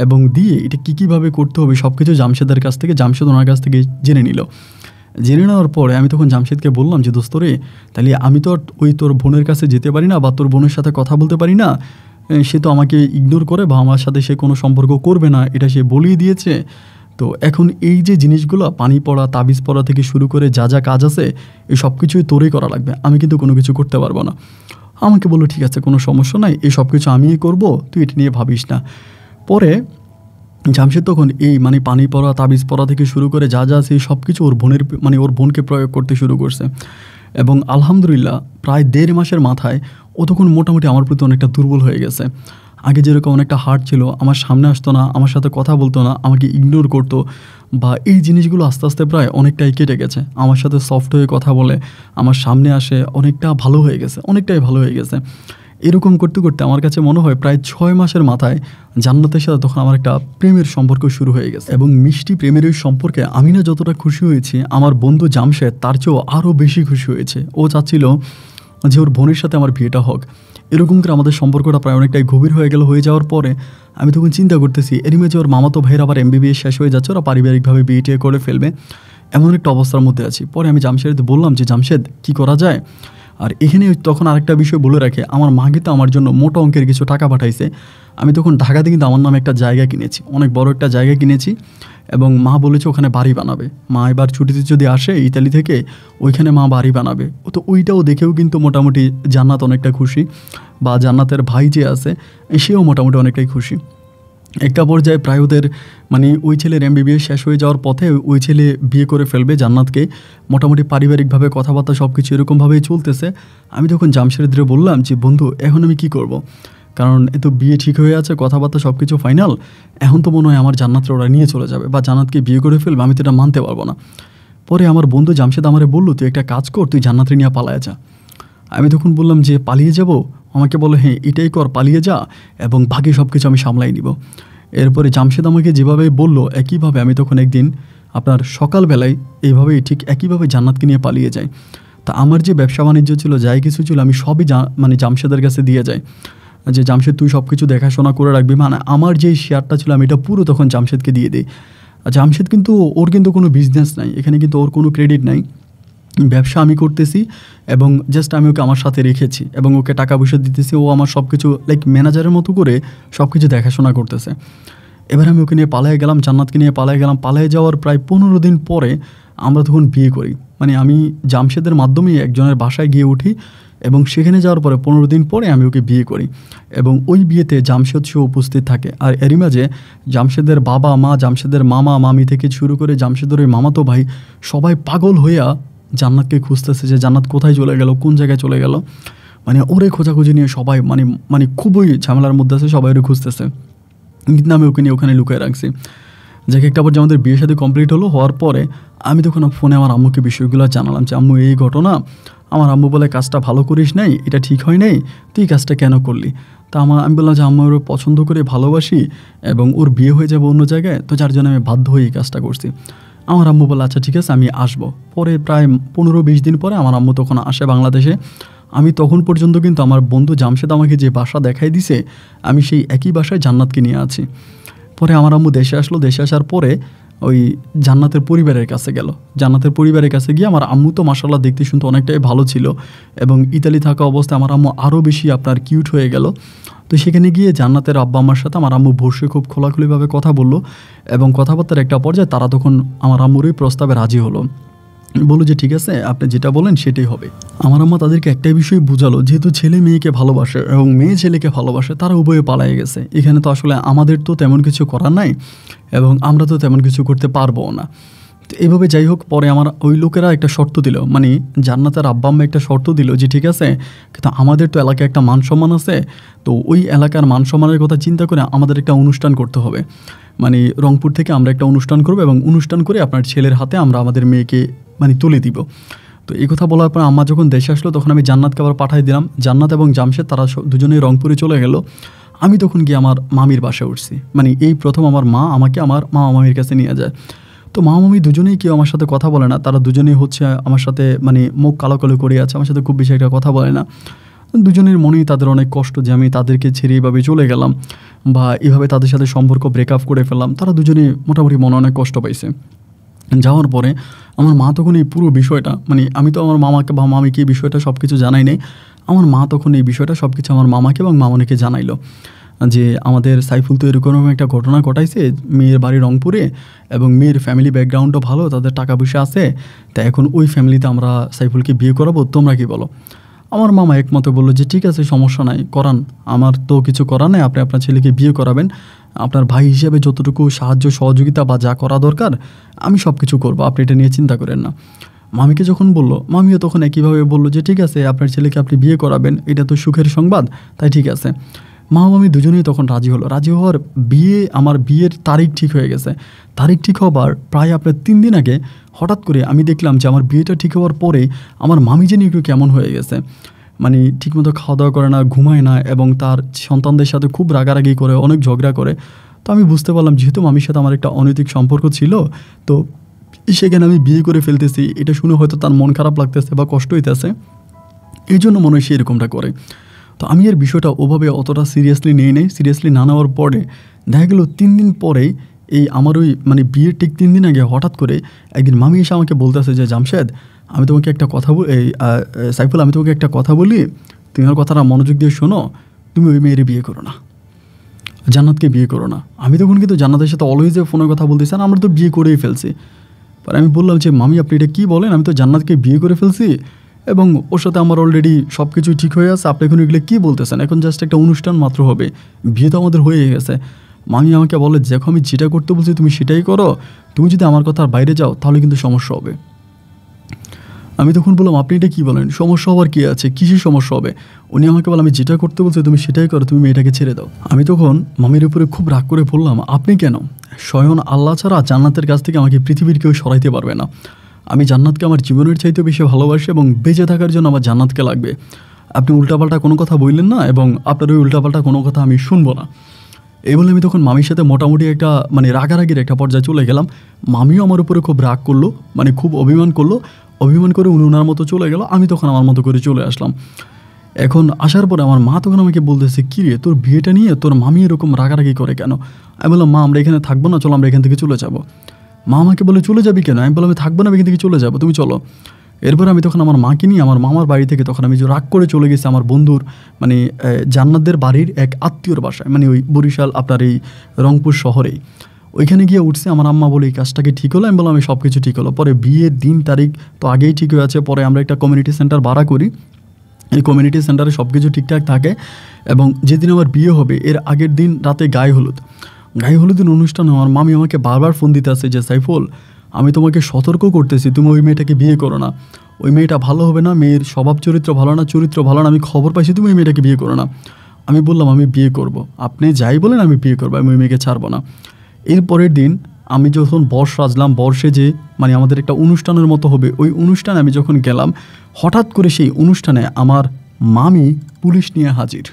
এবং দিয়ে এটা কীভাবে করতে হবে সব কিছু জামশেদের কাছ থেকে, জামশেদ ওনার কাছ থেকে জেনে নিল। জেনে নেওয়ার পরে আমি তখন জামশেদকে বললাম যে দোস্ত রে, তাহলে আমি তো ওই তোর বোনের কাছে যেতে পারি না বা তোর বোনের সাথে কথা বলতে পারি না, সে তো আমাকে ইগনোর করে বা আমার সাথে সে কোনো সম্পর্ক করবে না, এটা সে বলেই দিয়েছে। তো এখন এই যে জিনিসগুলো পানি পড়া, তাবিজ পড়া থেকে শুরু করে যা যা কাজ আছে এই সব কিছুই তোরই করা লাগবে, আমি কিন্তু কোনো কিছু করতে পারবো না। আমাকে বললো ঠিক আছে কোনো সমস্যা নাই, এই সব কিছু আমিই করবো, তুই এটা নিয়ে ভাবিস না। পরে জামশেদ তখন এই মানে পানি পড়া, তাবিজ পড়া থেকে শুরু করে যা যা আছে সব কিছু ওর বোনের মানে ওর বোনকে প্রয়োগ করতে শুরু করছে, এবং আলহামদুলিল্লাহ প্রায় 1.5 মাসের মাথায় ও তখন মোটামুটি আমার প্রতি অনেকটা দুর্বল হয়ে গেছে। আগে যেরকম অনেকটা হার্ড ছিল, আমার সামনে আসতো না, আমার সাথে কথা বলতো না, আমাকে ইগনোর করতো, বা এই জিনিসগুলো আস্তে আস্তে প্রায় অনেকটাই কেটে গেছে, আমার সাথে সফট হয়ে কথা বলে, আমার সামনে আসে, অনেকটা ভালো হয়ে গেছে, অনেকটাই ভালো হয়ে গেছে। এরকম করতে করতে আমার কাছে মনে হয় প্রায় 6 মাসের মাথায় জান্নাতের সাথে তখন আমার একটা প্রেমের সম্পর্ক শুরু হয়ে গেছে। এবং মিষ্টি প্রেমের ওই সম্পর্কে আমি না যতটা খুশি হয়েছি, আমার বন্ধু জামশেদ তার চেয়েও আরও বেশি খুশি হয়েছে। ও চাচ্ছিল যে ওর বোনের সাথে আমার বিয়েটা হোক। এরকম করে আমাদের সম্পর্কটা প্রায় অনেকটাই গভীর হয়ে গেল। হয়ে যাওয়ার পরে আমি তখন চিন্তা করতেছি, এরই মাঝে ওর মামাতো ভাইয়ের আবার MBBS শেষ হয়ে যাচ্ছে, ওরা পারিবারিকভাবে বিয়ে টিয়ে করে ফেলবে, এমন একটা অবস্থার মধ্যে আছি। পরে আমি জামশেদকে বললাম যে জামশেদ কী করা যায়। আর এখানে তখন আরেকটা বিষয় বলে রাখে, আমার মা কিন্তু আমার জন্য মোটা অঙ্কের কিছু টাকা পাঠাইছে। আমি তখন ঢাকাতে কিন্তু আমার নামে একটা জায়গা কিনেছি, অনেক বড় একটা জায়গা কিনেছি, এবং মা বলেছে ওখানে বাড়ি বানাবে। মা এবার ছুটিতে যদি আসে ইতালি থেকে, ওইখানে মা বাড়ি বানাবে। তো ওইটাও দেখেও কিন্তু মোটামুটি জান্নাত অনেকটা খুশি, বা জান্নাতের ভাই যে আছে সেও মোটামুটি অনেকটাই খুশি। একটা পর্যায়ে প্রায় ওদের মানে ওই ছেলের MBBS শেষ হয়ে যাওয়ার পথে ওই ছেলে বিয়ে করে ফেলবে জান্নাতকে। মোটামুটি পারিবারিকভাবে কথাবার্তা সব কিছু এরকমভাবেই চলতেছে। আমি তখন জামশেদরে বললাম যে বন্ধু, এখন আমি কি করব, কারণ এ তো বিয়ে ঠিক হয়ে আছে, কথাবার্তা সব কিছু ফাইনাল, এখন তো মনে হয় আমার জান্নাতরা ওরা নিয়ে চলে যাবে বা জান্নাতকে বিয়ে করে ফেলবে, আমি তো এটা মানতে পারবো না। পরে আমার বন্ধু জামশেদ আমারে বললো, তুই একটা কাজ কর, তুই জান্নাতরে নিয়ে পালায় যা। আমি তখন বললাম যে পালিয়ে যাব? আমাকে বলো হ্যাঁ এটাই কর, পালিয়ে যা, এবং বাকি সব কিছু আমি সামলাই নিব। এরপরে জামশেদ আমাকে যেভাবে বললো একইভাবে আমি তখন একদিন আপনার সকালবেলায় এইভাবেই ঠিক একইভাবে জান্নাতকে নিয়ে পালিয়ে যাই। তা আমার যে ব্যবসা বাণিজ্য ছিল, যাই কিছু ছিল, আমি সবই মানে জামশেদের কাছে দিয়ে যাই, যে জামশেদ তুই সব কিছু দেখাশোনা করে রাখবি। মানে আমার যেই শেয়ারটা ছিল আমি এটা পুরো তখন জামশেদকে দিয়ে দিই। জামশেদ কিন্তু ওর কিন্তু কোনো বিজনেস নাই, এখানে কিন্তু ওর কোনো ক্রেডিট নাই, ব্যবসা আমি করতেছি এবং জাস্ট আমি ওকে আমার সাথে রেখেছি এবং ওকে টাকা পয়সা দিতেছি, ও আমার সব কিছু লাইক ম্যানেজারের মতো করে সব কিছু দেখাশোনা করতেছে। এবার আমি ওকে নিয়ে পালায়ে গেলাম, জান্নাতকে নিয়ে পালায়ে গেলাম। পালায়ে যাওয়ার প্রায় 15 দিন পরে আমরা তখন বিয়ে করি। মানে আমি জামশেদের মাধ্যমেই একজনের বাসায় গিয়ে উঠি এবং সেখানে যাওয়ার পরে 15 দিন পরে আমি ওকে বিয়ে করি এবং ওই বিয়েতে জামশেদ সে উপস্থিত থাকে। আর এরই মাঝে জামশেদের বাবা মা, জামশেদের মামা মামি থেকে শুরু করে জামশেদের ওই মামাতো ভাই সবাই পাগল হইয়া জান্নাতকে খুঁজতেছে যে জান্নাত কোথায় চলে গেল, কোন জায়গায় চলে গেল। মানে ওরে খোঁজাখুঁজি নিয়ে সবাই মানে মানে খুবই ঝামেলার মধ্যে আছে, সবাই ওরে খুঁজতেছে, কিন্তু আমি ওকে নিয়ে ওখানে লুকিয়ে রাখছি। যাকে একটা পর্যায়ে আমাদের বিয়ের সাথে কমপ্লিট হওয়ার পরে আমি তখন ফোনে আমার আম্মুকে বিষয়গুলো জানালাম যে আম্মু এই ঘটনা। আমার আম্মু বলে কাজটা ভালো করিস নাই, এটা ঠিক হয় নাই, তুই কাজটা কেন করলি। তা আমি বললাম যে আম্মু ওর পছন্দ করে ভালোবাসি এবং ওর বিয়ে হয়ে যাবে অন্য জায়গায়, তো যার জন্য আমি বাধ্য হয়ে এই কাজটা করছি। আমার আম্মু বলে আচ্ছা ঠিক আছে আমি আসবো। পরে প্রায় 15-20 দিন পরে আমার আম্মু তখন আসে বাংলাদেশে। আমি তখন পর্যন্ত কিন্তু আমার বন্ধু জামশেদ আমাকে যে বাসা দেখাই দিছে, আমি সেই একই বাসায় জান্নাতকে নিয়ে আছি। পরে আমার আম্মু দেশে আসলো, দেশে আসার পরে ওই জান্নাতের পরিবারের কাছে গেল। জান্নাতের পরিবারের কাছে গিয়ে আমার আম্মু তো মাশাআল্লাহ দেখতে শুনতে অনেকটাই ভালো ছিল এবং ইতালি থাকা অবস্থায় আমার আম্মু আরও বেশি আপনার কিউট হয়ে গেল। তো সেখানে গিয়ে জান্নাতের আব্বা আম্মার সাথে আমার আম্মু বসে খুব খোলাখুলিভাবে কথা বললো এবং কথাবার্তার একটা পর্যায়ে তারা তখন আমার আম্মুর ওই প্রস্তাবে রাজি হলো, বললো যে ঠিক আছে আপনি যেটা বলেন সেটাই হবে। আমার আম্মা তাদেরকে একটাই বিষয় বুঝালো, যেহেতু ছেলে মেয়েকে ভালোবাসে এবং মেয়ে ছেলেকে ভালোবাসে, তারা উভয়ে পালায়ে গেছে। এখানে তো আসলে আমাদের তো তেমন কিছু করার নাই এবং আমরা তো তেমন কিছু করতে পারবো না। তো এইভাবে যাই হোক, পরে আমার ওই লোকেরা একটা শর্ত দিল, মানে জান্নাতের আব্বা আম্মা একটা শর্ত দিল যে ঠিক আছে, কিন্তু আমাদের তো এলাকায় একটা মান সম্মান আছে, তো ওই এলাকার মান সম্মানের কথা চিন্তা করে আমাদের একটা অনুষ্ঠান করতে হবে। মানে রংপুর থেকে আমরা একটা অনুষ্ঠান করবো এবং অনুষ্ঠান করে আপনার ছেলের হাতে আমরা আমাদের মেয়েকে মানে তুলে দিব। তো এই কথা বলার পর আম্মা যখন দেশে আসলো তখন আমি জান্নাতকে আবার পাঠিয়ে দিলাম। জান্নাত এবং জামশেদ তারা দুজনেই রংপুরে চলে গেল। আমি তখন গিয়ে আমার মামির বাসায় উঠছি। মানে এই প্রথম আমার মা আমাকে আমার মামা মামির কাছে নিয়ে যায়। তো মামা মামি দুজনেই কেউ আমার সাথে কথা বলে না, তারা দুজনেই হচ্ছে আমার সাথে মানে মুখ কালো কালো করে আছে, আমার সাথে খুব বেশি একটা কথা বলে না। দুজনের মনেই তাদের অনেক কষ্ট যে আমি তাদেরকে ছেড়ে এইভাবে চলে গেলাম বা এভাবে তাদের সাথে সম্পর্ক ব্রেকআপ করে ফেললাম। তারা দুজনেই মোটামুটি মনে অনেক কষ্ট পাইছে। যাওয়ার পরে আমার মা তখন এই পুরো বিষয়টা, মানে আমি তো আমার মামাকে বা মামিকে এই বিষয়টা সব কিছু জানাই নাই, আমার মা তখন এই বিষয়টা সব কিছু আমার মামাকে এবং মামনিকে জানাইলো যে আমাদের সাইফুল তো এরকম একটা ঘটনা ঘটাইছে, মেয়ের বাড়ি রংপুরে এবং মেয়ের ফ্যামিলি ব্যাকগ্রাউন্ডও ভালো, তাদের টাকা পয়সা আছে, তা এখন ওই ফ্যামিলিতে আমরা সাইফুলকে বিয়ে করাবো, তোমরা কি বলো। আমার মামা একমতে বললো যে ঠিক আছে সমস্যা নাই, করান, আমার তো কিছু করার নেই, আপনি আপনার ছেলেকে বিয়ে করাবেন, আপনার ভাই হিসেবে যতটুকু সাহায্য সহযোগিতা বা যা করা দরকার আমি সব কিছু করবো, আপনি এটা নিয়ে চিন্তা করেন না। মামিকে যখন বললো, মামিও তখন একইভাবে বললো যে ঠিক আছে আপনার ছেলেকে আপনি বিয়ে করাবেন, এটা তো সুখের সংবাদ, তাই ঠিক আছে। মা মামি দুজনেই তখন রাজি হলো। রাজি হওয়ার আমার বিয়ের তারিখ ঠিক হয়ে গেছে। তারিখ ঠিক হবার প্রায় আপনার 3 দিন আগে হঠাৎ করে আমি দেখলাম যে আমার বিয়েটা ঠিক হওয়ার পরে আমার মামি যেন একটু কেমন হয়ে গেছে। মানে ঠিকমতো খাওয়া দাওয়া করে না, ঘুমায় না এবং তার সন্তানদের সাথে খুব রাগারাগি করে, অনেক ঝগড়া করে। তো আমি বুঝতে পারলাম যেহেতু মামির সাথে আমার একটা অনৈতিক সম্পর্ক ছিল, তো সেখানে আমি বিয়ে করে ফেলতেছি, এটা শুনে হয়তো তার মন খারাপ লাগতেছে বা কষ্ট হইতেছে, এই জন্য মনে হয় সে এরকমটা করে। তো আমি এর বিষয়টা ওভাবে অতটা সিরিয়াসলি নিয়ে নেই। সিরিয়াসলি না নেওয়ার পরে দেখা গেল 3 দিন পরেই এই আমার ওই মানে বিয়ের ঠিক 3 দিন আগে হঠাৎ করে একদিন মামি এসে আমাকে বলতেছে যে, জামশেদ, আমি তোমাকে একটা কথা সাইফুল, আমি তোমাকে একটা কথা বলি, তুমি আমার কথাটা মনোযোগ দিয়ে শোনো, তুমি ওই মেয়েরে বিয়ে করো না, জান্নাতকে বিয়ে করো না। আমি তখন কিন্তু জান্নাতের সাথে অলওয়েজে ফোনে কথা বলতেছি, আর আমরা তো বিয়ে করেই ফেলছি। পরে আমি বললাম যে, মামি আপনি এটা কী বলেন, আমি তো জান্নাতকে বিয়ে করে ফেলছি এবং ওর সাথে আমার অলরেডি সব কিছুই ঠিক হয়ে আছে, আপনি এখন এগুলো কী বলতেছেন, এখন জাস্ট একটা অনুষ্ঠান মাত্র হবে, বিয়ে তো আমাদের হয়ে গেছে। মামি আমাকে বলে, দেখো আমি যেটা করতে বলছি তুমি সেটাই করো, তুমি যদি আমার কথার বাইরে যাও তাহলে কিন্তু সমস্যা হবে। আমি তখন বললাম, আপনি এটা কী বলেন, সমস্যা হওয়ার কী আছে, কিসের সমস্যা হবে? উনি আমাকে বলে, আমি যেটা করতে বলছি তুমি সেটাই করো, তুমি মেয়েটাকে ছেড়ে দাও। আমি তখন মামির উপরে খুব রাগ করে বললাম, আপনি কেন? স্বয়ং আল্লাহ ছাড়া জান্নাতের কাছ থেকে আমাকে পৃথিবীর কেউ সরাইতে পারবে না। আমি জান্নাতকে আমার জীবনের চাইতে বেশি ভালোবাসি এবং বেঁচে থাকার জন্য আমার জান্নাতকে লাগবে। আপনি উল্টাপাল্টা কোনো কথা বললেন না এবং আপনার ওই উল্টাপাল্টা কোনো কথা আমি শুনবো না। এই বলে আমি তখন মামির সাথে মোটামুটি একটা মানে রাগারাগির একটা পর্যায়ে চলে গেলাম। মামিও আমার উপরে খুব রাগ করলো, মানে খুব অভিমান করলো। অভিমান করে উনি ওনার মতো চলে গেল, আমি তখন আমার মতো করে চলে আসলাম। এখন আসার পরে আমার মা তখন আমাকে বলতেছে, কী রে, তোর বিয়েটা নিয়ে তোর মামি এরকম রাগারাগি করে কেন? আমি বললাম, মা আমরা এখানে থাকবো না, চলো আমরা এখান থেকে চলে যাবো। মা আমাকে বলে, চলে যাবি কেন? আমি বললাম, আমি থাকবো না, আমি এখান থেকে চলে যাবো, তুমি চলো। এরপর আমি তখন আমার মাকে নিয়ে আমার মামার বাড়ি থেকে তখন আমি যে রাগ করে চলে গেছি আমার বন্ধুর মানে জান্নাতদের বাড়ির এক আত্মীয়র বাসায়, মানে ওই বরিশাল আপনার এই রংপুর শহরেই। ওইখানে গিয়ে উঠছে, আমার আম্মা বলে, এই কাজটাকে ঠিক হলো? আমি বললাম, আমি সব কিছু ঠিক হলো। পরে বিয়ের দিন তারিখ তো আগেই ঠিক হয়ে আছে। পরে আমরা একটা কমিউনিটি সেন্টার ভাড়া করি, এই কমিউনিটি সেন্টারে সব কিছু ঠিকঠাক থাকে এবং যেদিন আমার বিয়ে হবে এর আগের দিন রাতে গায়ে হলুদের অনুষ্ঠানে আমার মামি আমাকে বারবার ফোন দিতে আসে যে, সাইফুল, আমি তোমাকে সতর্ক করতেছি, তুমি ওই মেয়েটাকে বিয়ে করো না, ওই মেয়েটা ভালো হবে না, মেয়ের স্বভাব চরিত্র ভালো না, আমি খবর পাইছি, তুমি ওই মেয়েটাকে বিয়ে করো না। আমি বললাম, আমি বিয়ে করব, আপনি যাই বলেন আমি বিয়ে করবো, আমি ওই মেয়েকে ছাড়বো না। এর পরের দিন আমি যখন বর্ষ সাজলাম, বর্ষে যে মানে আমাদের একটা অনুষ্ঠানের মতো হবে, ওই অনুষ্ঠানে আমি যখন গেলাম, হঠাৎ করে সেই অনুষ্ঠানে আমার মামি পুলিশ নিয়ে হাজির।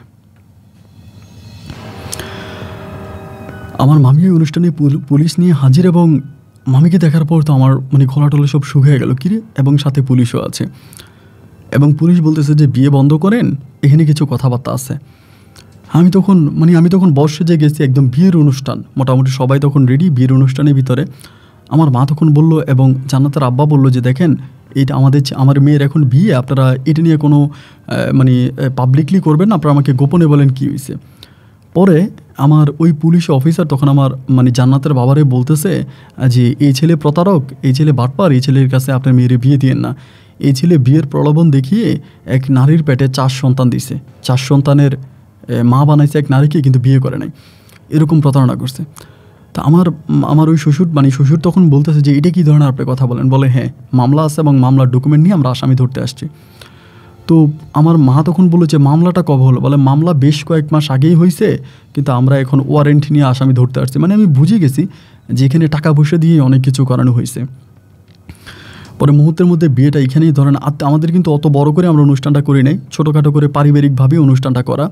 আমার মামি ওই অনুষ্ঠানে পুলিশ নিয়ে হাজির এবং মামিকে দেখার পর তো আমার মানে গলা টলা সব শুকিয়ে গেল, কিরে, এবং সাথে পুলিশও আছে। এবং পুলিশ বলতেছে যে, বিয়ে বন্ধ করেন, এখানে কিছু কথাবার্তা আছে। আমি তখন বর্ষে যে গেছি, একদম বিয়ের অনুষ্ঠান, মোটামুটি সবাই তখন রেডি বিয়ের অনুষ্ঠানের ভিতরে। আমার মা তখন বলল এবং জান্নাতের আব্বা বলল যে, দেখেন, এটা আমার মেয়ের এখন বিয়ে, আপনারা এটা নিয়ে কোনো মানে পাবলিকলি করবেন না, আপনারা আমাকে গোপনে বলেন কী হয়েছে। পরে আমার ওই পুলিশ অফিসার তখন আমার মানে জান্নাতের বাবারে বলতেছে যে, এই ছেলে প্রতারক, এই ছেলে বাটপার, এই ছেলের কাছে আপনার মেয়ের বিয়ে দিয়েন না। এই ছেলে বিয়ের প্রলোভন দেখিয়ে এক নারীর পেটে 4 সন্তান দিছে, 4 সন্তানের মা বানাইছে এক নারীকে, কিন্তু বিয়ে করে নাই, এরকম প্রতারণা করছে। তা আমার ওই শ্বশুর তখন বলতেছে যে, এটা কী ধরনের আপনি কথা বলেন? বলে, হ্যাঁ, মামলা আছে এবং মামলার ডকুমেন্ট নিয়ে আমরা আসামি ধরতে আসছি। তো আমার মা তখন বলল যে, মামলাটা কবে হলো? বলে, মামলা বেশ কয়েক মাস আগেই হয়েছে, কিন্তু আমরা এখন ওয়ারেন্ট নিয়ে আসামি ধরতে আসছি। মানে আমি বুঝে গেছি যে এখানে টাকা পয়সা দিয়ে অনেক কিছু করানো হয়েছে। পরে মুহূর্তের মধ্যে বিয়েটা এখানেই ধরেন, আমাদের কিন্তু অত বড় করে আমরা অনুষ্ঠানটা করি নাই, ছোটোখাটো করে পারিবারিকভাবেই অনুষ্ঠানটা করা।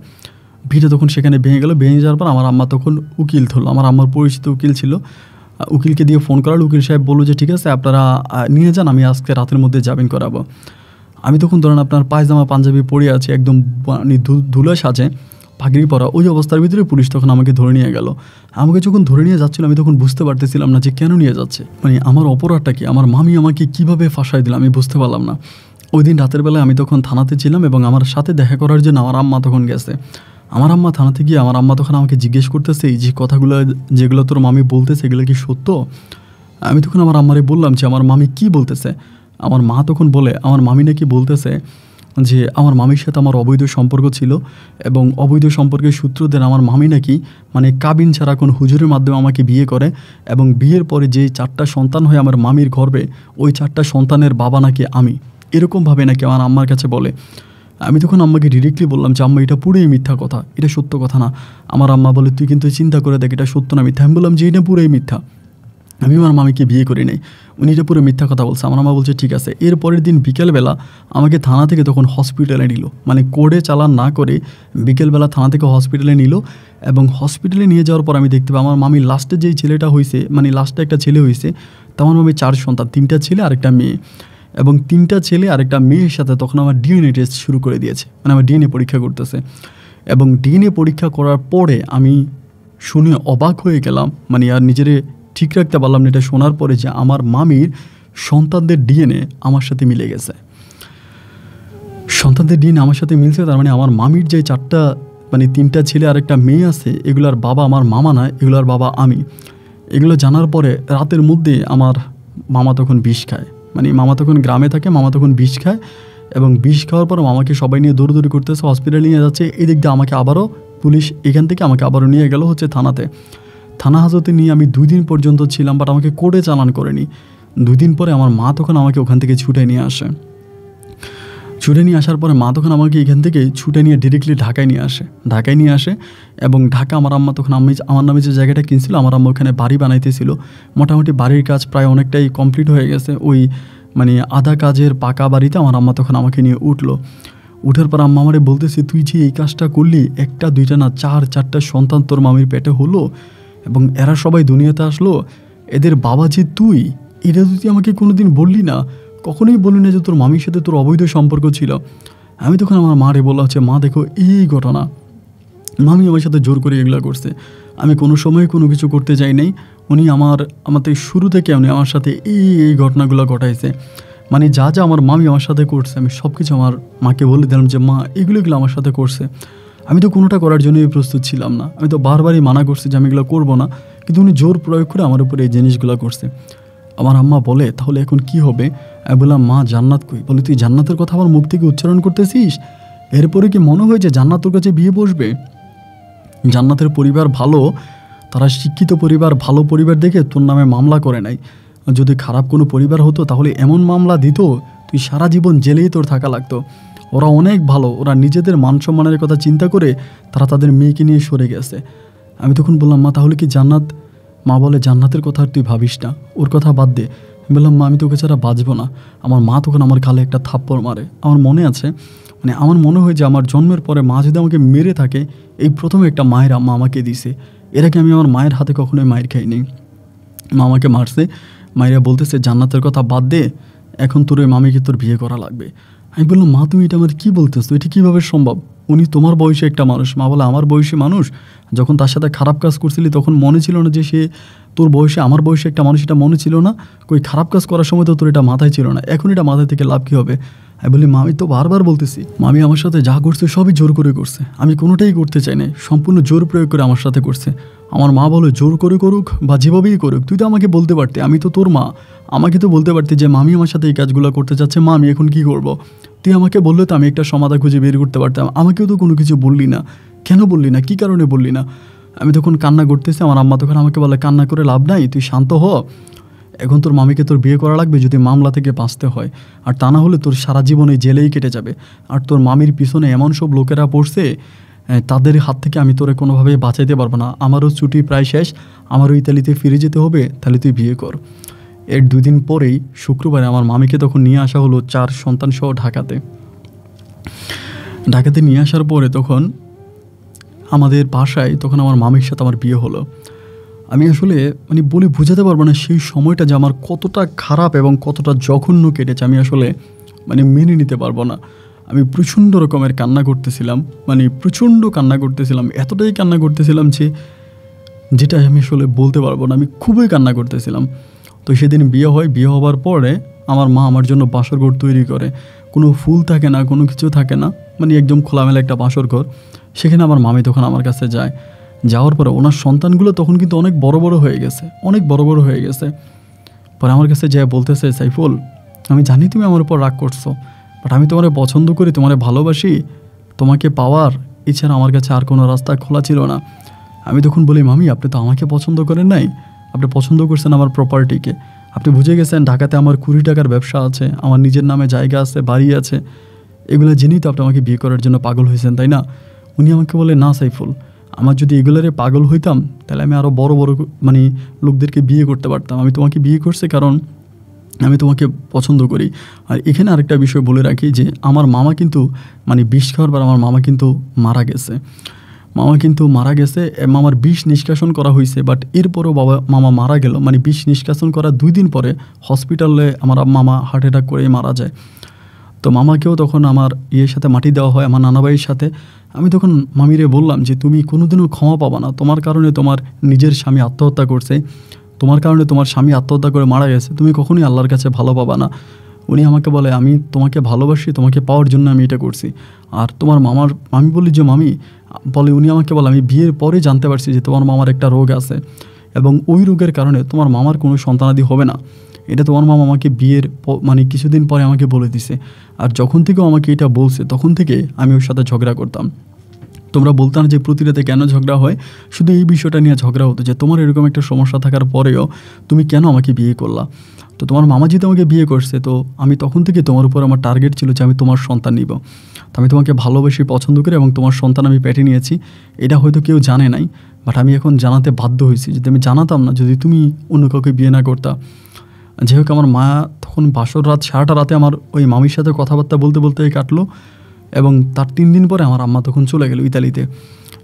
ভিড়ে তখন সেখানে ভেঙে গেল। ভেঙে যাওয়ার পর আমার আম্মা তখন উকিল ধরলো, আমার আম্মার পরিচিত উকিল ছিল, উকিলকে দিয়ে ফোন করালো। উকিল সাহেব বললো যে, ঠিক আছে, আপনারা নিয়ে যান, আমি আজকে রাতের মধ্যে জামিন করাবো। আমি তখন ধরেন আপনার পায়জামা পাঞ্জাবি পরে আছি, একদম মানে ধুলো সাজে, পাগড়ি পরা, ওই অবস্থার ভিতরে পুলিশ তখন আমাকে ধরে নিয়ে গেল। আমাকে যখন ধরে নিয়ে যাচ্ছিল, আমি তখন বুঝতে পারতেছিলাম না যে কেন নিয়ে যাচ্ছে, মানে আমার অপরাধটা কি, আমার মামি আমাকে কীভাবে ফাঁসাই দিল, আমি বুঝতে পারলাম না। ওই দিন রাতের বেলায় আমি তখন থানাতে ছিলাম এবং আমার সাথে দেখা করার জন্য আমার আম্মা তখন গেছে। আমার আম্মা থানাতে গিয়ে আমার আম্মা তখন আমাকে জিজ্ঞেস করতেছে, এই যে কথাগুলো যেগুলো তোর মামি বলতেছে এগুলো কি সত্য? আমি তখন আমার আম্মারে বললাম যে, আমার মামি কি বলতেছে? আমার মা তখন বলে, আমার মামি নাকি বলতেছে যে, আমার মামির সাথে আমার অবৈধ সম্পর্ক ছিল এবং অবৈধ সম্পর্কের সূত্রদের আমার মামি নাকি মানে কাবিন ছাড়া কোন হুজুরের মাধ্যমে আমাকে বিয়ে করে এবং বিয়ের পরে যে 4টা সন্তান হয় আমার মামির গর্ভে, ওই 4টা সন্তানের বাবা নাকি আমি, এরকমভাবে নাকি আমার আম্মার কাছে বলে। আমি তখন আম্মাকে ডিরেক্টলি বললাম যে, আম্মা, এটা পুরোই মিথ্যা কথা, এটা সত্য কথা না। আমার আম্মা বলে, তুই কিন্তু চিন্তা করে দেখ, এটা সত্য না মিথ্যা। আমি বললাম যে, এটা পুরোই মিথ্যা। আমি আমার মামিকে বিয়ে করি নাই। উনি এটা পুরো মিথ্যা কথা বলছে। আমার মা বলছে ঠিক আছে। এর পরের দিন বিকেলবেলা আমাকে থানা থেকে তখন হসপিটালে নিল, মানে কোর্টে চালান না করে বিকেলবেলা থানা থেকে হসপিটালে নিল। এবং হসপিটালে নিয়ে যাওয়ার পর আমি দেখতে পাই আমার মামির লাস্টে যেই ছেলেটা হয়েছে, মানে লাস্টে একটা ছেলে হয়েছে, তো আমার মামির 4 সন্তান, 3টা ছেলে আর একটা মেয়ে। এবং 3টা ছেলে আর একটা মেয়ের সাথে তখন আমার ডিএনএ টেস্ট শুরু করে দিয়েছে, মানে আমার ডিএনএ পরীক্ষা করতেছে। এবং ডিএনএ পরীক্ষা করার পরে আমি শুনে অবাক হয়ে গেলাম, মানে আর নিজেরে ঠিক রাখতে পারলাম না এটা শোনার পরে, যে আমার মামির সন্তানদের ডিএনএ আমার সাথে মিলে গেছে। সন্তানদের ডিএনএ আমার সাথে মিলছে, তার মানে আমার মামির যে 4টা, মানে 3টা ছেলে আর একটা মেয়ে আছে, এগুলার বাবা আমার মামা না, এগুলার বাবা আমি। এগুলো জানার পরে রাতের মধ্যে আমার মামা তখন বিষ খায়, মানে মামা তখন গ্রামে থাকে, মামা তখন বিষ খায়। এবং বিষ খাওয়ার পর মামাকে সবাই নিয়ে দৌড়দৌড়ি করতেছে, হসপিটালে নিয়ে যাচ্ছে। এদিক দিয়ে আমাকে আবারও পুলিশ এখান থেকে আমাকে আবারও নিয়ে গেল হচ্ছে থানাতে। থানা হাজতে নিয়ে আমি 2 দিন পর্যন্ত ছিলাম, বাট আমাকে কোর্টে চালান করেনি। 2 দিন পরে আমার মা তখন আমাকে ওখান থেকে ছুটে নিয়ে আসে। ছুটে নিয়ে আসার পরে মা তখন আমাকে এখান থেকে ছুটে নিয়ে ডিরেক্টলি ঢাকায় নিয়ে আসে। এবং ঢাকা আমার আম্মা তখন আমার নামে যে জায়গাটা কিনছিল, আমার আম্মা ওখানে বাড়ি বানাইতেছিল। মোটামুটি বাড়ির কাজ প্রায় অনেকটাই কমপ্লিট হয়ে গেছে। ওই মানে আধা কাজের পাকা বাড়িতে আমার আম্মা তখন আমাকে নিয়ে উঠলো। উঠার পর আম্মা আমারে বলতেছে, তুই যে এই কাজটা করলি, 1টা 2টা না 4-4টা সন্তান তোর মামির পেটে হলো, এবং এরা সবাই দুনিয়াতে আসলো, এদের বাবা যে তুই, এটা তুই আমাকে কোনোদিন বললি না, কখনোই বললি না যে তোর মামির সাথে তোর অবৈধ সম্পর্ক ছিল। আমি তখন আমার মারে বললাম হচ্ছে, মা দেখো এই ঘটনা, মামি আমার সাথে জোর করে এগুলো করছে, আমি কোনো সময় কোনো কিছু করতে যাই নাই। উনি আমাদের শুরু থেকে উনি আমার সাথে এই ঘটনাগুলো ঘটাইছে, মানে যা যা আমার মামি আমার সাথে করছে আমি সব কিছু আমার মাকে বলে দিলাম যে মা এগুলো আমার সাথে করছে। আমি তো কোনোটা করার জন্যই প্রস্তুত ছিলাম না, আমি তো বারবারই মানা করছি যে আমি এগুলো করবো না, কিন্তু উনি জোর প্রয়োগ করে আমার উপরে এই জিনিসগুলো করছে। আমার আম্মা বলে, তাহলে এখন কি হবে? আমি বললাম, মা জান্নাত কই? বলে, তুই জান্নাতের কথা আমার মুখ থেকে উচ্চারণ করতেছিস, এরপরে কি মনে হয় যে জান্নাত তোর কাছে বিয়ে বসবে? জান্নাতের পরিবার ভালো, তারা শিক্ষিত পরিবার, ভালো পরিবার দেখে তোর নামে মামলা করে নাই। যদি খারাপ কোনো পরিবার হতো তাহলে এমন মামলা দিত তুই সারা জীবন জেলেই তোর থাকা লাগতো। ওরা অনেক ভালো, ওরা নিজেদের মান সম্মানের কথা চিন্তা করে তারা তাদের মেয়েকে নিয়ে সরে গেছে। আমি তখন বললাম, মা তাহলে কি জান্নাত? মা বলে, জান্নাতের কথা আর তুই ভাবিস না, ওর কথা বাদ দে। আমি বললাম, মা আমি তোকে ছাড়া বাঁচবো না। আমার মা তখন আমার গালে একটা থাপ্পড় মারে। আমার মনে আছে, মানে আমার মনে হয় যে আমার জন্মের পরে মা যদি আমাকে মেরে থাকে, এই প্রথমে একটা মায়ের আম্মা আমাকে দিছে। এর আগে আমি আমার মায়ের হাতে কখনোই মায়ের খাইনি। মা আমাকে মারছে, মায়েরা বলতেছে জান্নাতের কথা বাদ দে, এখন তোর ওই মামিকে তোর বিয়ে করা লাগবে। আমি বললাম, মা তুমি এটা আমার কী বলতেছো, এটা কীভাবে সম্ভব? উনি তোমার বয়সে একটা মানুষ। মা বলে, আমার বয়সী মানুষ? যখন তার সাথে খারাপ কাজ করছিলি তখন মনে ছিল না যে সে তোর বয়সে, আমার বয়সে একটা মানুষ, এটা মনে ছিল না? কই খারাপ কাজ করার সময় তো তোর এটা মাথায় ছিল না, এখন এটা মাথায় থেকে লাভ কী হবে? আমি বলি, মা আমি তো বারবার বলতেছি, মামি আমার সাথে যা করছে সবই জোর করে করছে, আমি কোনোটাই করতে চাই না, সম্পূর্ণ জোর প্রয়োগ করে আমার সাথে করছে। আমার মা বলে, জোর করে করুক বা যেভাবেই করুক, তুই তো আমাকে বলতে পারতি, আমি তো তোর মা, আমাকে তো বলতে পারতি যে মামি আমার সাথে এই কাজগুলো করতে চাচ্ছে, মা আমি এখন কী করব? তুই আমাকে বললে তো আমি একটা সমাধান খুঁজে বের করতে পারতাম, আমাকেও তো কোনো কিছু বললি না, কেন বললি না, কী কারণে বললি না? আমি তখন কান্না করতেছি। আমার আম্মা তখন আমাকে বলে, কান্না করে লাভ নাই, তুই শান্ত হ, এখন তোর মামিকে তোর বিয়ে করা লাগবে যদি মামলা থেকে বাঁচতে হয়, আর তা না হলে তোর সারা জীবন এই জেলেই কেটে যাবে। আর তোর মামির পিছনে এমন সব লোকেরা পড়ছে, তাদের হাত থেকে আমি তোরে কোনোভাবেই বাঁচাইতে পারবো না, আমারও ছুটি প্রায় শেষ, আমারও ইতালিতে ফিরে যেতে হবে, তাহলে তুই বিয়ে কর। এর 2 দিন পরেই শুক্রবারে আমার মামিকে তখন নিয়ে আসা হলো 4 সন্তান সহ ঢাকাতে নিয়ে আসার পরে তখন আমাদের বাসায় তখন আমার মামির সাথে আমার বিয়ে হলো। আমি আসলে মানে বলে বোঝাতে পারবো না সেই সময়টা যে আমার কতটা খারাপ এবং কতটা জঘন্য কেটেছে, আমি আসলে মানে মেনে নিতে পারবো না। আমি প্রচণ্ড রকমের কান্না করতেছিলাম, মানে প্রচণ্ড কান্না করতেছিলাম, এতটাই কান্না করতেছিলাম যে যেটা আমি আসলে বলতে পারবো না, আমি খুবই কান্না করতেছিলাম। তো সেদিন বিয়ে হয়, বিয়ে হওয়ার পরে আমার মা আমার জন্য বাসর ঘর তৈরি করে, কোনো ফুল থাকে না, কোনো কিছু থাকে না, মানে একদম খোলামেলা একটা বাসর ঘর। সেখানে আমার মামি তখন আমার কাছে যায়, যাওয়ার পরে ওনার সন্তানগুলো তখন কিন্তু অনেক বড় বড় হয়ে গেছে, অনেক বড় বড় হয়ে গেছে। পরে আমার কাছে যায় বলতেছে, সাইফুল আমি জানি তুমি আমার উপর রাগ করছো, বাট আমি তোমারে পছন্দ করি, তোমারে ভালোবাসি, তোমাকে পাওয়ার এছাড়া আমার কাছে আর কোনো রাস্তা খোলা ছিল না। আমি তখন বলি, মামি আপনি তো আমাকে পছন্দ করেন নাই, আপনি পছন্দ করছেন আমার প্রপার্টিকে, আপনি বুঝে গেছেন ঢাকাতে আমার 20 টাকার ব্যবসা আছে, আমার নিজের নামে জায়গা আছে, বাড়ি আছে, এগুলো জেনেই তো আপনি আমাকে বিয়ে করার জন্য পাগল হয়েছেন, তাই না? উনি আমাকে বলে, না সাইফুল আমার যদি এগুলারে পাগল হইতাম তাহলে আমি আরও বড় বড় মানে লোকদেরকে বিয়ে করতে পারতাম। আমি তোমাকে বিয়ে করছি কারণ আমি তোমাকে পছন্দ করি। আর এখানে আরেকটা বিষয় বলে রাখি যে আমার মামা কিন্তু মানে বিষ খাওয়ার পর আমার মামা কিন্তু মারা গেছে। মারা গেছে, মামার বিষ নিষ্কাশন করা হয়েছে, বাট এরপরও মামা মারা গেল। মানে বিষ নিষ্কাশন করার 2 দিন পরে হসপিটালে আমার মামা হার্ট অ্যাটাক করে মারা যায়। তো মামাকেও তখন আমার সাথে মাটি দেওয়া হয়, আমার নানাবাড়ির সাথে। আমি তখন মামিরে বললাম যে তুমি কোনোদিনও ক্ষমা পাবা না, তোমার কারণে তোমার নিজের স্বামী আত্মহত্যা করছে, তোমার কারণে তোমার স্বামী আত্মহত্যা করে মারা গেছে, তুমি কখনোই আল্লাহর কাছে ভালো পাবা না। উনি আমাকে বলে আমি তোমাকে ভালোবাসি, তোমাকে পাওয়ার জন্য আমি এটা করছি। আর তোমার মামার, আমি বলি যে মামি, বলে উনি আমাকে বলে আমি বিয়ের পরে জানতে পারছি যে তোমার মামার একটা রোগ আছে এবং ওই রোগের কারণে তোমার মামার কোনো সন্তানাদি হবে না। এটা তোমার মামা আমাকে বিয়ের মানে কিছুদিন পরে আমাকে বলে দিছে। আর যখন থেকেও আমাকে এটা বলছে তখন থেকে আমি ওর সাথে ঝগড়া করতাম। তোমরা বলতে না যে প্রতি রাতে কেন ঝগড়া হয়, শুধু এই বিষয়টা নিয়ে ঝগড়া হতো যে তোমার এরকম একটা সমস্যা থাকার পরেও তুমি কেন আমাকে বিয়ে করলা। তো তোমার মামা যেহেতু আমাকে বিয়ে করছে, তো আমি তখন থেকে তোমার উপর আমার টার্গেট ছিল যে আমি তোমার সন্তান নিব। তো আমি তোমাকে ভালোবেসে পছন্দ করি এবং তোমার সন্তান আমি পেটে নিয়েছি। এটা হয়তো কেউ জানে নাই, বাট আমি এখন জানাতে বাধ্য হয়েছি। যদি আমি জানাতাম না, যদি তুমি অন্য কাউকে বিয়ে না করতা। যাই হোক, আমার মা তখন বাসর রাত সারাটা রাতে আমার ওই মামির সাথে কথাবার্তা বলতে বলতে কাটলো এবং তার 3 দিন পরে আমার আম্মা তখন চলে গেল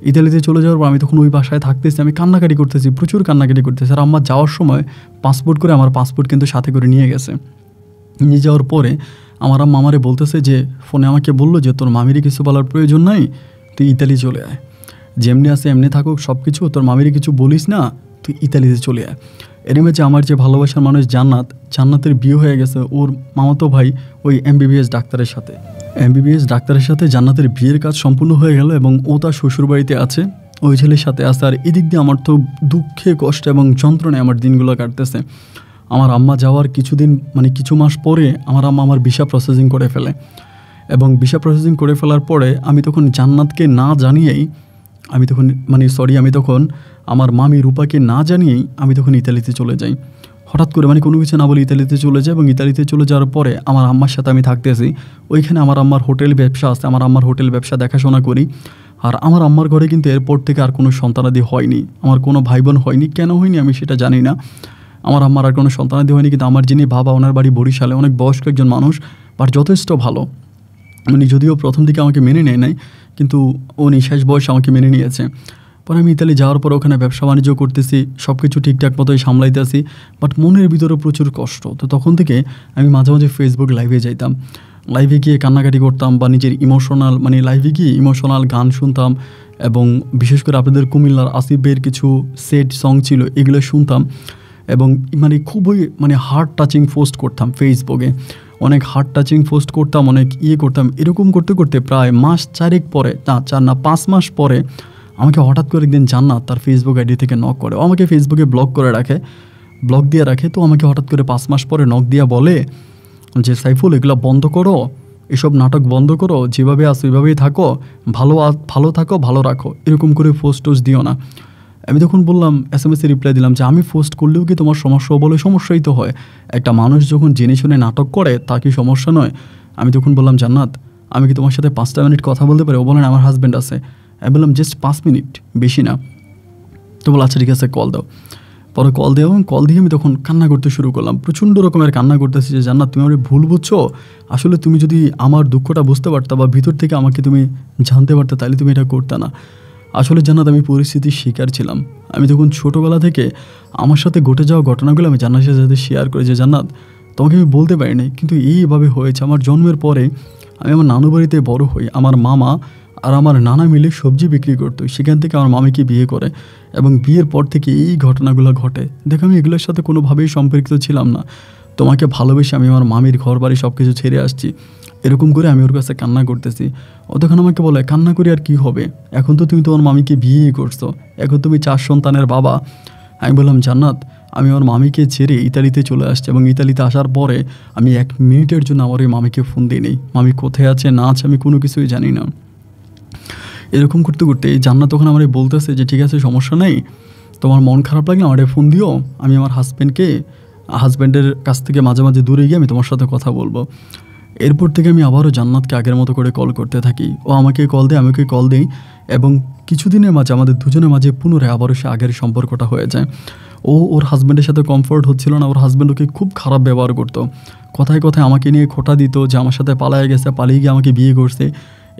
ইতালিতে চলে যাওয়ার পর আমি তখন ওই বাসায় থাকতেছি, আমি কান্নাকাটি করতেছি, প্রচুর কান্নাকাটি করতেছি। আর আম্মা যাওয়ার সময় পাসপোর্ট করে আমার পাসপোর্ট কিন্তু সাথে করে নিয়ে গেছে। নিয়ে যাওয়ার পরে আমার আম্মা আমারে বলতেছে যে ফোনে আমাকে বললো যে তোর মামিরই কিছু বলার প্রয়োজন নাই, তুই ইতালি চলে আয়, যেমনি আছে এমনি থাকুক সব কিছু, তোর মামিরই কিছু বলিস না, তুই ইতালিতে চলে আয়। এর মধ্যে আমার যে ভালোবাসার মানুষ জান্নাতের বিয়ে হয়ে গেছে ওর মামাতো ভাই ওই এমবিবিএস ডাক্তারের সাথে জান্নাতের বিয়ের কাজ সম্পূর্ণ হয়ে গেল এবং ও তার শ্বশুরবাড়িতে আছে, ওই ছেলের সাথে আছে। আর এদিক দিয়ে আমার তো দুঃখে কষ্ট এবং যন্ত্রণায় আমার দিনগুলো কাটতেছে। আমার আম্মা যাওয়ার কিছু মাস পরে আমার আম্মা আমার ভিসা প্রসেসিং করে ফেলে এবং ভিসা প্রসেসিং করে ফেলার পরে আমি তখন জান্নাতকে না জানিয়েই আমি তখন আমার মামি রূপাকে না জানিয়েই আমি তখন ইতালিতে চলে যাই। হঠাৎ করে কোনো কিছু না বলে ইতালিতে চলে যায় এবং ইতালিতে চলে যাওয়ার পরে আমার আম্মার সাথে আমি থাকতেছি। ওইখানে আমার আম্মার হোটেল ব্যবসা আছে, আমার আম্মার হোটেল ব্যবসা দেখাশোনা করি। আর আমার আম্মার ঘরে কিন্তু এরপর থেকে আর কোনো সন্তানাদি হয়নি, আমার কোনো ভাই বোন হয়নি। কেন হয়নি আমি সেটা জানি না। আমার আম্মার আর কোনো সন্তানাদি হয়নি, কিন্তু আমার যিনি বাবা, ওনার বাড়ি বরিশালে, অনেক বয়স্ক একজন মানুষ, বাট যথেষ্ট ভালো। যদিও প্রথম দিকে আমাকে মেনে নেয় নাই, কিন্তু উনি শেষ বয়সে আমাকে মেনে নিয়েছে। পরে আমি ইতালি যাওয়ার পর ওখানে ব্যবসা বাণিজ্য করতেছি, সব কিছু ঠিকঠাক মতোই সামলাইতেছি, বাট মনের ভিতরে প্রচুর কষ্ট। তো তখন থেকে আমি মাঝে মাঝে ফেসবুক লাইভে যাইতাম, লাইভে গিয়ে কান্নাকাটি করতাম বা নিজের লাইভে গিয়ে ইমোশনাল গান শুনতাম এবং বিশেষ করে আপনাদের কুমিল্লার আসিফ ভাইয়ের কিছু সেট সং ছিল, এগুলো শুনতাম এবং খুবই হার্ট টাচিং পোস্ট করতাম ফেসবুকে, অনেক হার্ট টাচিং পোস্ট করতাম, অনেক করতাম। এরকম করতে করতে প্রায় মাস 5 মাস পরে আমাকে হঠাৎ করে একদিন জান্নাত তার ফেসবুক আইডি থেকে নক করে, ও আমাকে ফেসবুকে ব্লক দিয়ে রাখে। তো আমাকে হঠাৎ করে 5 মাস পরে নক দিয়া বলে যে সাইফুল, এগুলো বন্ধ করো, এসব নাটক বন্ধ করো, যেভাবে আসো ওইভাবেই থাকো, ভালো থাকো, ভালো রাখো, এরকম করে পোস্ট দিও না। আমি তখন বললাম, SMS রিপ্লাই দিলাম যে আমি পোস্ট করলেও কি তোমার সমস্যা? বলে সমস্যাই তো হয়, একটা মানুষ যখন জেনে শুনে নাটক করে তা কি সমস্যা নয়? আমি তখন বললাম, জান্নাত আমি কি তোমার সাথে 5টা মিনিট কথা বলতে পারি? ও বলেন আমার হাজব্যান্ড আছে। আমি বললাম জাস্ট 5 মিনিট, বেশি না। তো বল আচ্ছা ঠিক আছে, কল দাও। পরে কল দেওয়া এবং কল দিয়ে আমি তখন কান্না করতে শুরু করলাম, প্রচণ্ড রকমের কান্না করতেছি যে জান্নাত তুমি আমার ভুল বুঝছো, আসলে তুমি যদি আমার দুঃখটা বুঝতে পারতা বা ভিতর থেকে আমাকে তুমি জানতে পারতে তাহলে তুমি এটা করতে না। আসলে জান্নাত আমি পরিস্থিতির শিকার ছিলাম। আমি তখন ছোটোবেলা থেকে আমার সাথে ঘটে যাওয়া ঘটনাগুলো আমি জান্নাতের সাথে শেয়ার করি যে জান্নাত তোমাকে আমি বলতে পারিনি, কিন্তু এইভাবে হয়েছে। আমার জন্মের পরে আমি আমার নানু বাড়িতে বড় হই, আমার মামা আর আমার নানা মিলে সবজি বিক্রি করতো, সেখান থেকে আমার মামিকে বিয়ে করে এবং বিয়ের পর থেকে এই ঘটনাগুলো ঘটে। দেখো আমি এগুলোর সাথে কোনোভাবেই সম্পর্কিত ছিলাম না, তোমাকে ভালোবেসে আমি আমার মামির ঘর বাড়ি সব কিছু ছেড়ে আসছি। এরকম করে আমি ওর কাছে কান্না করতেছি। ও তখন আমাকে বলে, কান্না করি আর কি হবে, এখন তো তুমি তোমার মামিকে বিয়েই করছো, এখন তুমি 4 সন্তানের বাবা। আমি বললাম জান্নাত আমি আমার মামিকে ছেড়ে ইতালিতে চলে আসছি এবং ইতালিতে আসার পরে আমি 1 মিনিটের জন্য আমার ওই মামিকে ফোন দিই নেই, মামি কোথায় আছে না আছে আমি কোনো কিছুই জানি না। এরকম করতে করতে জান্নাত তখন আমার বলতেছে যে ঠিক আছে সমস্যা নেই, তোমার মন খারাপ লাগলে আমার ফোন দিও, আমি আমার হাজব্যান্ডের কাছ থেকে মাঝে মাঝে দূরে গিয়ে আমি তোমার সাথে কথা বলবো। এরপর থেকে আমি আবারও জান্নাতকে আগের মতো করে কল করতে থাকি। ও আমাকে কল দেয়, আমাকে কল দেই, এবং কিছুদিনের মাঝে আমাদের দুজনের মাঝে পুনরায় আবারও সে আগের সম্পর্কটা হয়ে যায়। ওর হাজব্যান্ডের সাথে কমফোর্ট হচ্ছিল না। ওর হাজব্যান্ড ওকে খুব খারাপ ব্যবহার করতো, কথায় কথায় আমাকে নিয়ে খোঁটা দিত যে আমার সাথে পালায়ে গেছে, পালিয়ে গিয়ে আমাকে বিয়ে করছে,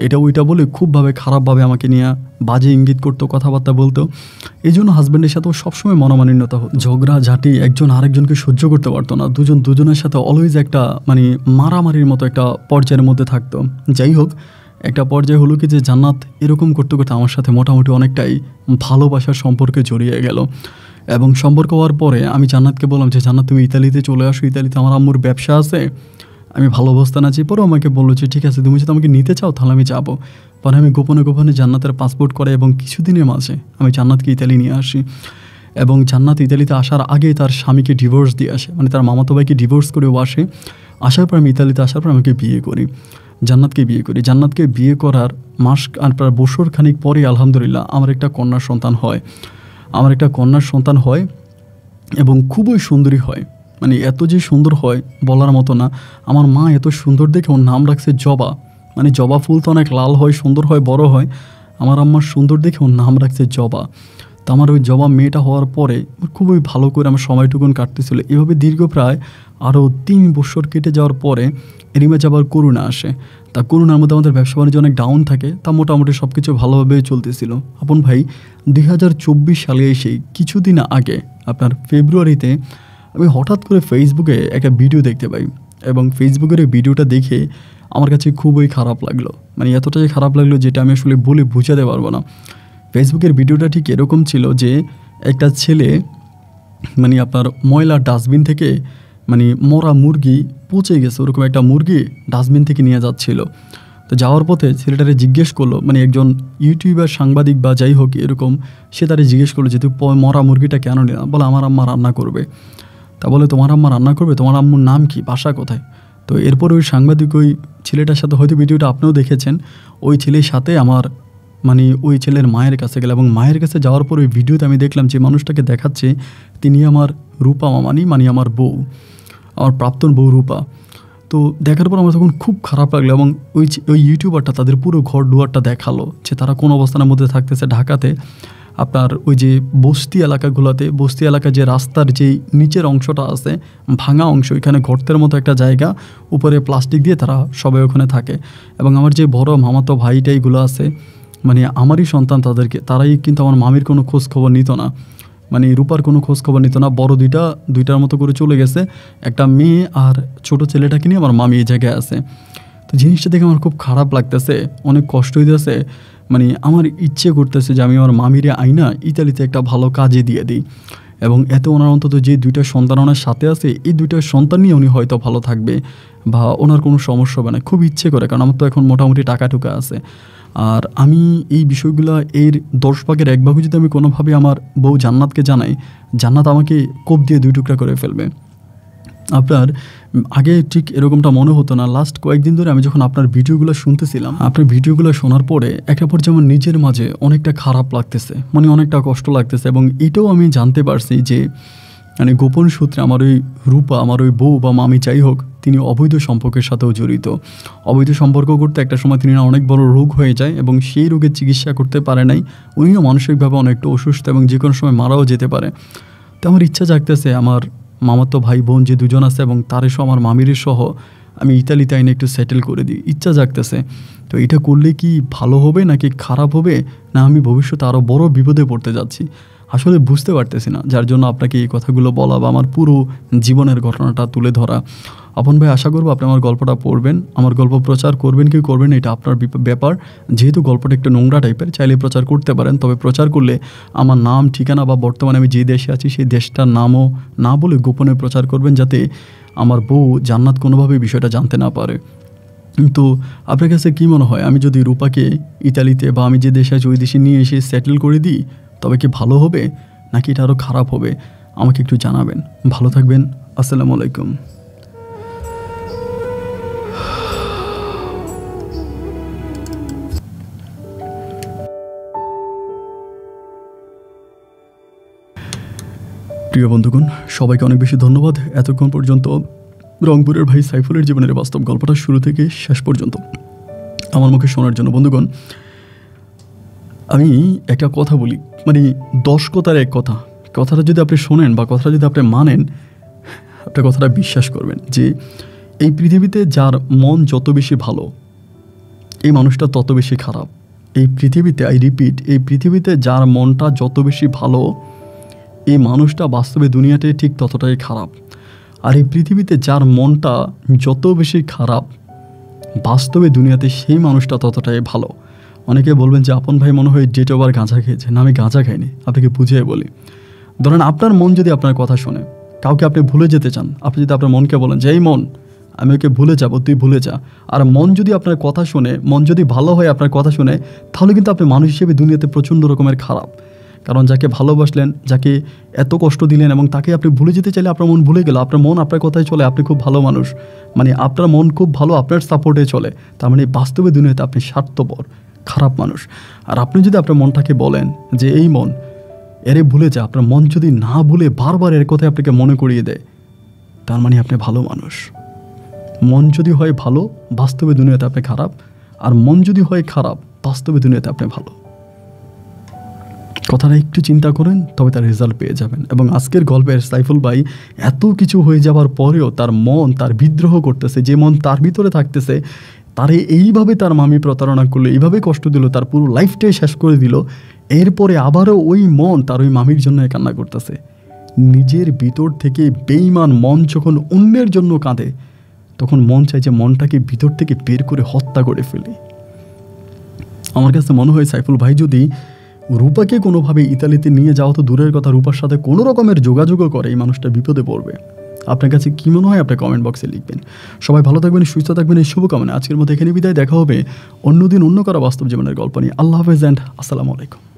এটা ওইটা বলে খুবভাবে খারাপভাবে আমাকে নিয়ে বাজে ইঙ্গিত করতো, কথাবার্তা বলতো। এই জন্য হাজব্যান্ডের সাথেও সবসময় মনোমালিন্যতা হতো, ঝগড়া ঝাঁটি, একজন আরেকজনকে সহ্য করতে পারতো না, দুজনের সাথে অলওয়েজ একটা মানে মারামারির মতো একটা পর্যায়ের মধ্যে থাকতো। যাই হোক, একটা পর্যায়ে হলো কি যে জান্নাত এরকম করতে করতে আমার সাথে মোটামুটি অনেকটাই ভালোবাসার সম্পর্কে জড়িয়ে গেল। এবং সম্পর্ক হওয়ার পরে আমি জান্নাতকে বললাম যে জান্নাত তুমি ইতালিতে চলে আসো, ইতালিতে আমার আম্মুর ব্যবসা আছে, আমি ভালো অবস্থান আছি। পরেও আমাকে বললো যে ঠিক আছে, তুমি যদি আমাকে নিতে চাও তাহলে আমি যাবো। পরে আমি গোপনে গোপনে জান্নাতের পাসপোর্ট করে এবং কিছুদিনের মাঝে আমি জান্নাতকে ইতালি নিয়ে আসি। এবং জান্নাত ইতালিতে আসার আগে তার স্বামীকে ডিভোর্স দিয়ে আসে, মানে তার মামাতো ভাইকে ডিভোর্স করেও আসে। আসার পর আমি ইতালিতে আসার পর আমাকে বিয়ে করি, জান্নাতকে বিয়ে করি। জান্নাতকে বিয়ে করার মাস আর প্রায় বছর খানিক পরে আলহামদুলিল্লাহ আমার একটা কন্যা সন্তান হয় এবং খুবই সুন্দরী হয়। মানে এত যে সুন্দর হয় বলার মতো না। আমার মা এত সুন্দর দেখে ওর নাম রাখছে জবা। মানে জবা ফুল তো অনেক লাল হয়, সুন্দর হয়, বড় হয়। আমার আম্মার সুন্দর দেখে ওর নাম রাখছে জবা। তো আমার ওই জবা মেয়েটা হওয়ার পরে খুবই ভালো করে আমার সময়টুকুন কাটতেছিল। এভাবে দীর্ঘ প্রায় আরও 3 বছর কেটে যাওয়ার পরে এরই মাঝে আবার করোনা আসে। তা করোনার মধ্যে আমাদের ব্যবসা বাণিজ্য অনেক ডাউন থাকে, তা মোটামুটি সব কিছু ভালোভাবেই চলতেছিল। আপন ভাই 2024 সালে এসে কিছুদিন আগে আপনার ফেব্রুয়ারিতে আমি হঠাৎ করে ফেসবুকে একটা ভিডিও দেখতে পাই, এবং ফেসবুকের এই ভিডিওটা দেখে আমার কাছে খুবই খারাপ লাগলো। মানে এতটাই খারাপ লাগলো যেটা আমি আসলে বলে বোঝাতে পারবো না। ফেসবুকের ভিডিওটা ঠিক এরকম ছিল যে একটা ছেলে মানে আপনার ময়লা ডাস্টবিন থেকে মানে মরা মুরগি পচে গেছে ওরকম একটা মুরগি ডাস্টবিন থেকে নিয়ে যাচ্ছিল। তো যাওয়ার পথে ছেলেটারে জিজ্ঞেস করলো, মানে একজন ইউটিউবার সাংবাদিক বা যাই হোক এরকম, সে তারে জিজ্ঞেস করলো যে তুই মরা মুরগিটা কেন নিলাম? বলে আমার আম্মা রান্না করবে। তা বলে তোমার আম্মা রান্না করবে? তোমার আম্মুর নাম কি, বাসা কোথায়? তো এরপর ওই সাংবাদিক ওই ছেলেটার সাথে, হয়তো ভিডিওটা আপনিও দেখেছেন, ওই ছেলের সাথে আমার মানে ওই ছেলের মায়ের কাছে গেল, এবং মায়ের কাছে যাওয়ার পর ওই ভিডিওতে আমি দেখলাম যে মানুষটাকে দেখাচ্ছে তিনি আমার রূপা মামানি, মানে আমার বউ, আমার প্রাক্তন বউ রূপা। তো দেখার পর আমার তখন খুব খারাপ লাগলো, এবং ওই ইউটিউবারটা তাদের পুরো ঘর দুয়ারটা দেখালো যে তারা কোন অবস্থানের মধ্যে থাকতেছে ঢাকাতে। আপনার ওই যে বস্তি এলাকা যে রাস্তার যে নিচের অংশটা আছে ভাঙা অংশ, ওইখানে গর্তের মতো একটা জায়গা, উপরে প্লাস্টিক দিয়ে তারা সবাই ওখানে থাকে। এবং আমার যে বড় মামাতো ভাইটাইগুলো আছে, মানে আমারই সন্তান, তারাই কিন্তু আমার মামির কোনো খোঁজ খবর নিত না, মানে রূপার কোনো খোঁজ খবর নিত না। বড় দুইটার মতো করে চলে গেছে, একটা মেয়ে আর ছোট ছেলেটাকে নিয়ে আমার মামি এই জায়গায় আছে। তো জিনিসটা দেখে আমার খুব খারাপ লাগতেছে, অনেক কষ্ট হইতেছে। মানে আমার ইচ্ছে করতেছে যে আমি আমার মামিরে আইনা ইতালিতে একটা ভালো কাজে দিয়ে দিই, এবং এতে ওনার অন্তত যে 2টা সন্তান ওনার সাথে আছে, এই 2টা সন্তান নিয়ে উনি হয়তো ভালো থাকবে বা ওনার কোনো সমস্যা হবে না। খুব ইচ্ছে করে, কারণ আমার তো এখন মোটামুটি টাকা টুকা আছে। আর আমি এই বিষয়গুলো এর 10 ভাগের 1 ভাগও যদি আমি কোনোভাবে আমার বউ জান্নাতকে জানাই, জান্নাত আমাকে কোপ দিয়ে 2 টুকরা করে ফেলবে। আপনার আগে ঠিক এরকমটা মনে হতো না। লাস্ট কয়েকদিন ধরে আমি যখন আপনার ভিডিওগুলো শুনতেছিলাম, আপনার ভিডিওগুলো শোনার পরে একটা পর্যায়ে আমার নিজের মাঝে অনেকটা খারাপ লাগতেছে, মানে অনেকটা কষ্ট লাগতেছে। এবং এটাও আমি জানতে পারছি যে মানে গোপন সূত্রে আমার ওই রূপা, আমার ওই বউ বা মামি যাই হোক, তিনি অবৈধ সম্পর্কের সাথেও জড়িত। অবৈধ সম্পর্ক করতে একটা সময় তিনি অনেক বড় রোগ হয়ে যায়, এবং সেই রোগের চিকিৎসা করতে পারে নাই। উনিও মানসিকভাবে অনেকটা অসুস্থ এবং যে কোনো সময় মারাও যেতে পারে। তো আমার ইচ্ছা জাগতেছে আমার মামাতো ভাই বোন যে 2জন আছে এবং তারই সহ আমার মামির সহ আমি ইতালিতে আইনে একটু সেটেল করে দিই, ইচ্ছা জাগতেছে। তো এটা করলে কি ভালো হবে নাকি খারাপ হবে, না আমি ভবিষ্যতে আরও বড় বিপদে পড়তে যাচ্ছি, আসলে বুঝতে পারতেছি না। যার জন্য আপনাকে এই কথাগুলো বলা বা আমার পুরো জীবনের ঘটনাটা তুলে ধরা। আপন ভাই, আশা করবো আপনি আমার গল্পটা পড়বেন, আমার গল্প প্রচার করবেন কি করবেন এটা আপনার ব্যাপার। যেহেতু গল্পটা একটু নোংরা টাইপের, চাইলে প্রচার করতে পারেন, তবে প্রচার করলে আমার নাম, ঠিকানা বা বর্তমানে আমি যে দেশে আছি সেই দেশটার নামও না বলে গোপনে প্রচার করবেন, যাতে আমার বউ জান্নাত কোনোভাবেই বিষয়টা জানতে না পারে। কিন্তু আপনার কাছে কী মনে হয়, আমি যদি রূপাকে ইতালিতে বা আমি যে দেশে আছি ওই দেশে নিয়ে এসে সেটেল করে দিই, তবে কি ভালো হবে নাকি এটা আরও খারাপ হবে? আমাকে একটু জানাবেন। ভালো থাকবেন। আসসালামু আলাইকুম। প্রিয় বন্ধুগণ, সবাইকে অনেক বেশি ধন্যবাদ এতক্ষণ পর্যন্ত রংপুরের ভাই সাইফুলের জীবনের বাস্তব গল্পটা শুরু থেকে শেষ পর্যন্ত আমার মুখে শোনার জন্য বন্ধুগণ, আমি একটা কথা বলি, মানে 10 কথার এক কথা, কথাটা যদি আপনি শোনেন বা কথাটা যদি আপনি মানেন, আপনি কথাটা বিশ্বাস করবেন যে এই পৃথিবীতে যার মন যত বেশি ভালো, এই মানুষটা তত বেশি খারাপ। এই পৃথিবীতে, আই রিপিট, এই পৃথিবীতে যার মনটা যত বেশি ভালো, এই মানুষটা বাস্তবে দুনিয়াতে ঠিক ততটাই খারাপ। আর এই পৃথিবীতে যার মনটা যত বেশি খারাপ, বাস্তবে দুনিয়াতে সেই মানুষটা ততটাই ভালো। অনেকে বলবেন যে আপন ভাই মনে হয় ডেট ওভার গাঁজা খেয়েছে। না, আমি গাঁজা খাইনি, আপনাকে বুঝিয়ে বলি। ধরেন আপনার মন যদি আপনার কথা শোনে, কাউকে আপনি ভুলে যেতে চান, আপনি যদি আপনার মনকে বলেন যে এই মন, আমি ওকে ভুলে যাব, তুই ভুলে যা, আর মন যদি আপনার কথা শুনে, মন যদি ভালো হয় আপনার কথা শুনে, তাহলে কিন্তু আপনি মানুষ হিসেবে দুনিয়াতে প্রচণ্ড রকমের খারাপ। কারণ যাকে ভালোবাসলেন, যাকে এত কষ্ট দিলেন এবং তাকে আপনি ভুলে যেতে চাইলে আপনার মন ভুলে গেল। আপনার মন আপনার কথায় চলে, আপনি খুব ভালো মানুষ, মানে আপনার মন খুব ভালো, আপনার সাপোর্টে চলে। তার মানে বাস্তবে দুনিয়াতে আপনি স্বার্থপর, খারাপ মানুষ। আর আপনি যদি আপনার মনটাকে বলেন যে এই মন, এরে ভুলে যা, আপনার মন যদি না ভুলে বারবার এর কথায় আপনাকে মনে করিয়ে দেয়, তার মানে আপনি ভালো মানুষ। মন যদি হয় ভালো, বাস্তবে দুনিয়াতে আপনি খারাপ। আর মন যদি হয় খারাপ, বাস্তবে দুনিয়াতে আপনি ভালো। কথাটা একটু চিন্তা করেন, তবে তার রেজাল্ট পেয়ে যাবেন। এবং আজকের গল্পের সাইফুল ভাই এত কিছু হয়ে যাওয়ার পরেও তার মন তার বিদ্রোহ করতেছে, যে মন তার ভিতরে থাকতেছে, তারে এইভাবে তার মামি প্রতারণা করলো, এইভাবে কষ্ট দিল, তার পুরো লাইফটাই শেষ করে দিল। এরপরে আবারও ওই মন তার ওই মামির জন্য কান্না করতেছে। নিজের ভিতর থেকে বেঈমান মন যখন অন্যের জন্য কাঁদে, তখন মন চায় যে মনটাকে ভিতর থেকে বের করে হত্যা করে ফেলি। আমার কাছে মনে হয় সাইফুল ভাই যদি রূপাকে কোনোভাবে ইতালিতে নিয়ে যাওয়া তো দূরের কথা, রূপার সাথে কোনো রকমের যোগাযোগও করে, এই মানুষটা বিপদে পড়বে। আপনার কাছে কী মনে হয় আপনি কমেন্ট বক্সে লিখবেন। সবাই ভালো থাকবেন, সুস্থ থাকবেন, এই শুভকামনা। আজকের মতো এখানে বিদায়। দেখা হবে অন্যদিন অন্য কারো বাস্তব জীবনের গল্প নিয়ে। আল্লাহ হাফেজ অ্যান্ড আসসালামু আলাইকুম।